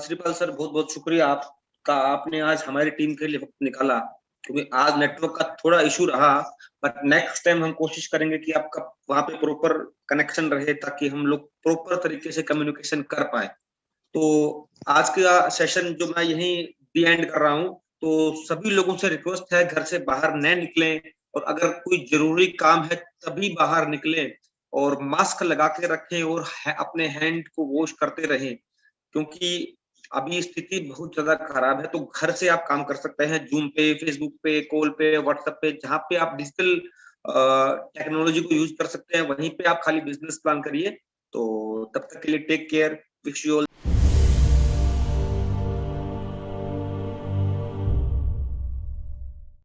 Shripal sir, बहुत बहुत शुक्रिया आपका। आपने आज हमारी team के लिए वक्त निकाला, क्योंकि आज नेटवर्क का थोड़ा इशू रहा, बट नेक्स्ट टाइम हम कोशिश करेंगे कि आपका वहां पे प्रॉपर कनेक्शन रहे, ताकि हम लोग प्रॉपर तरीके से कम्युनिकेशन कर पाए। तो आज का सेशन जो मैं यहीं दी एंड कर रहा हूँ। तो सभी लोगों से रिक्वेस्ट है, घर से बाहर न निकलें, और अगर कोई जरूरी काम है तभी बाहर निकलें, और मास्क लगा के रखें, और अपने हैंड को वॉश करते रहें, क्योंकि अभी स्थिति बहुत ज्यादा खराब है। तो घर से आप काम कर सकते हैं, जूम पे, फेसबुक पे, कॉल पे, व्हाट्सएप पे, जहां पे आप डिजिटल टेक्नोलॉजी को यूज कर सकते हैं, वहीं पे आप खाली बिजनेस प्लान करिए। तो तब तक के लिए take care, wish you all.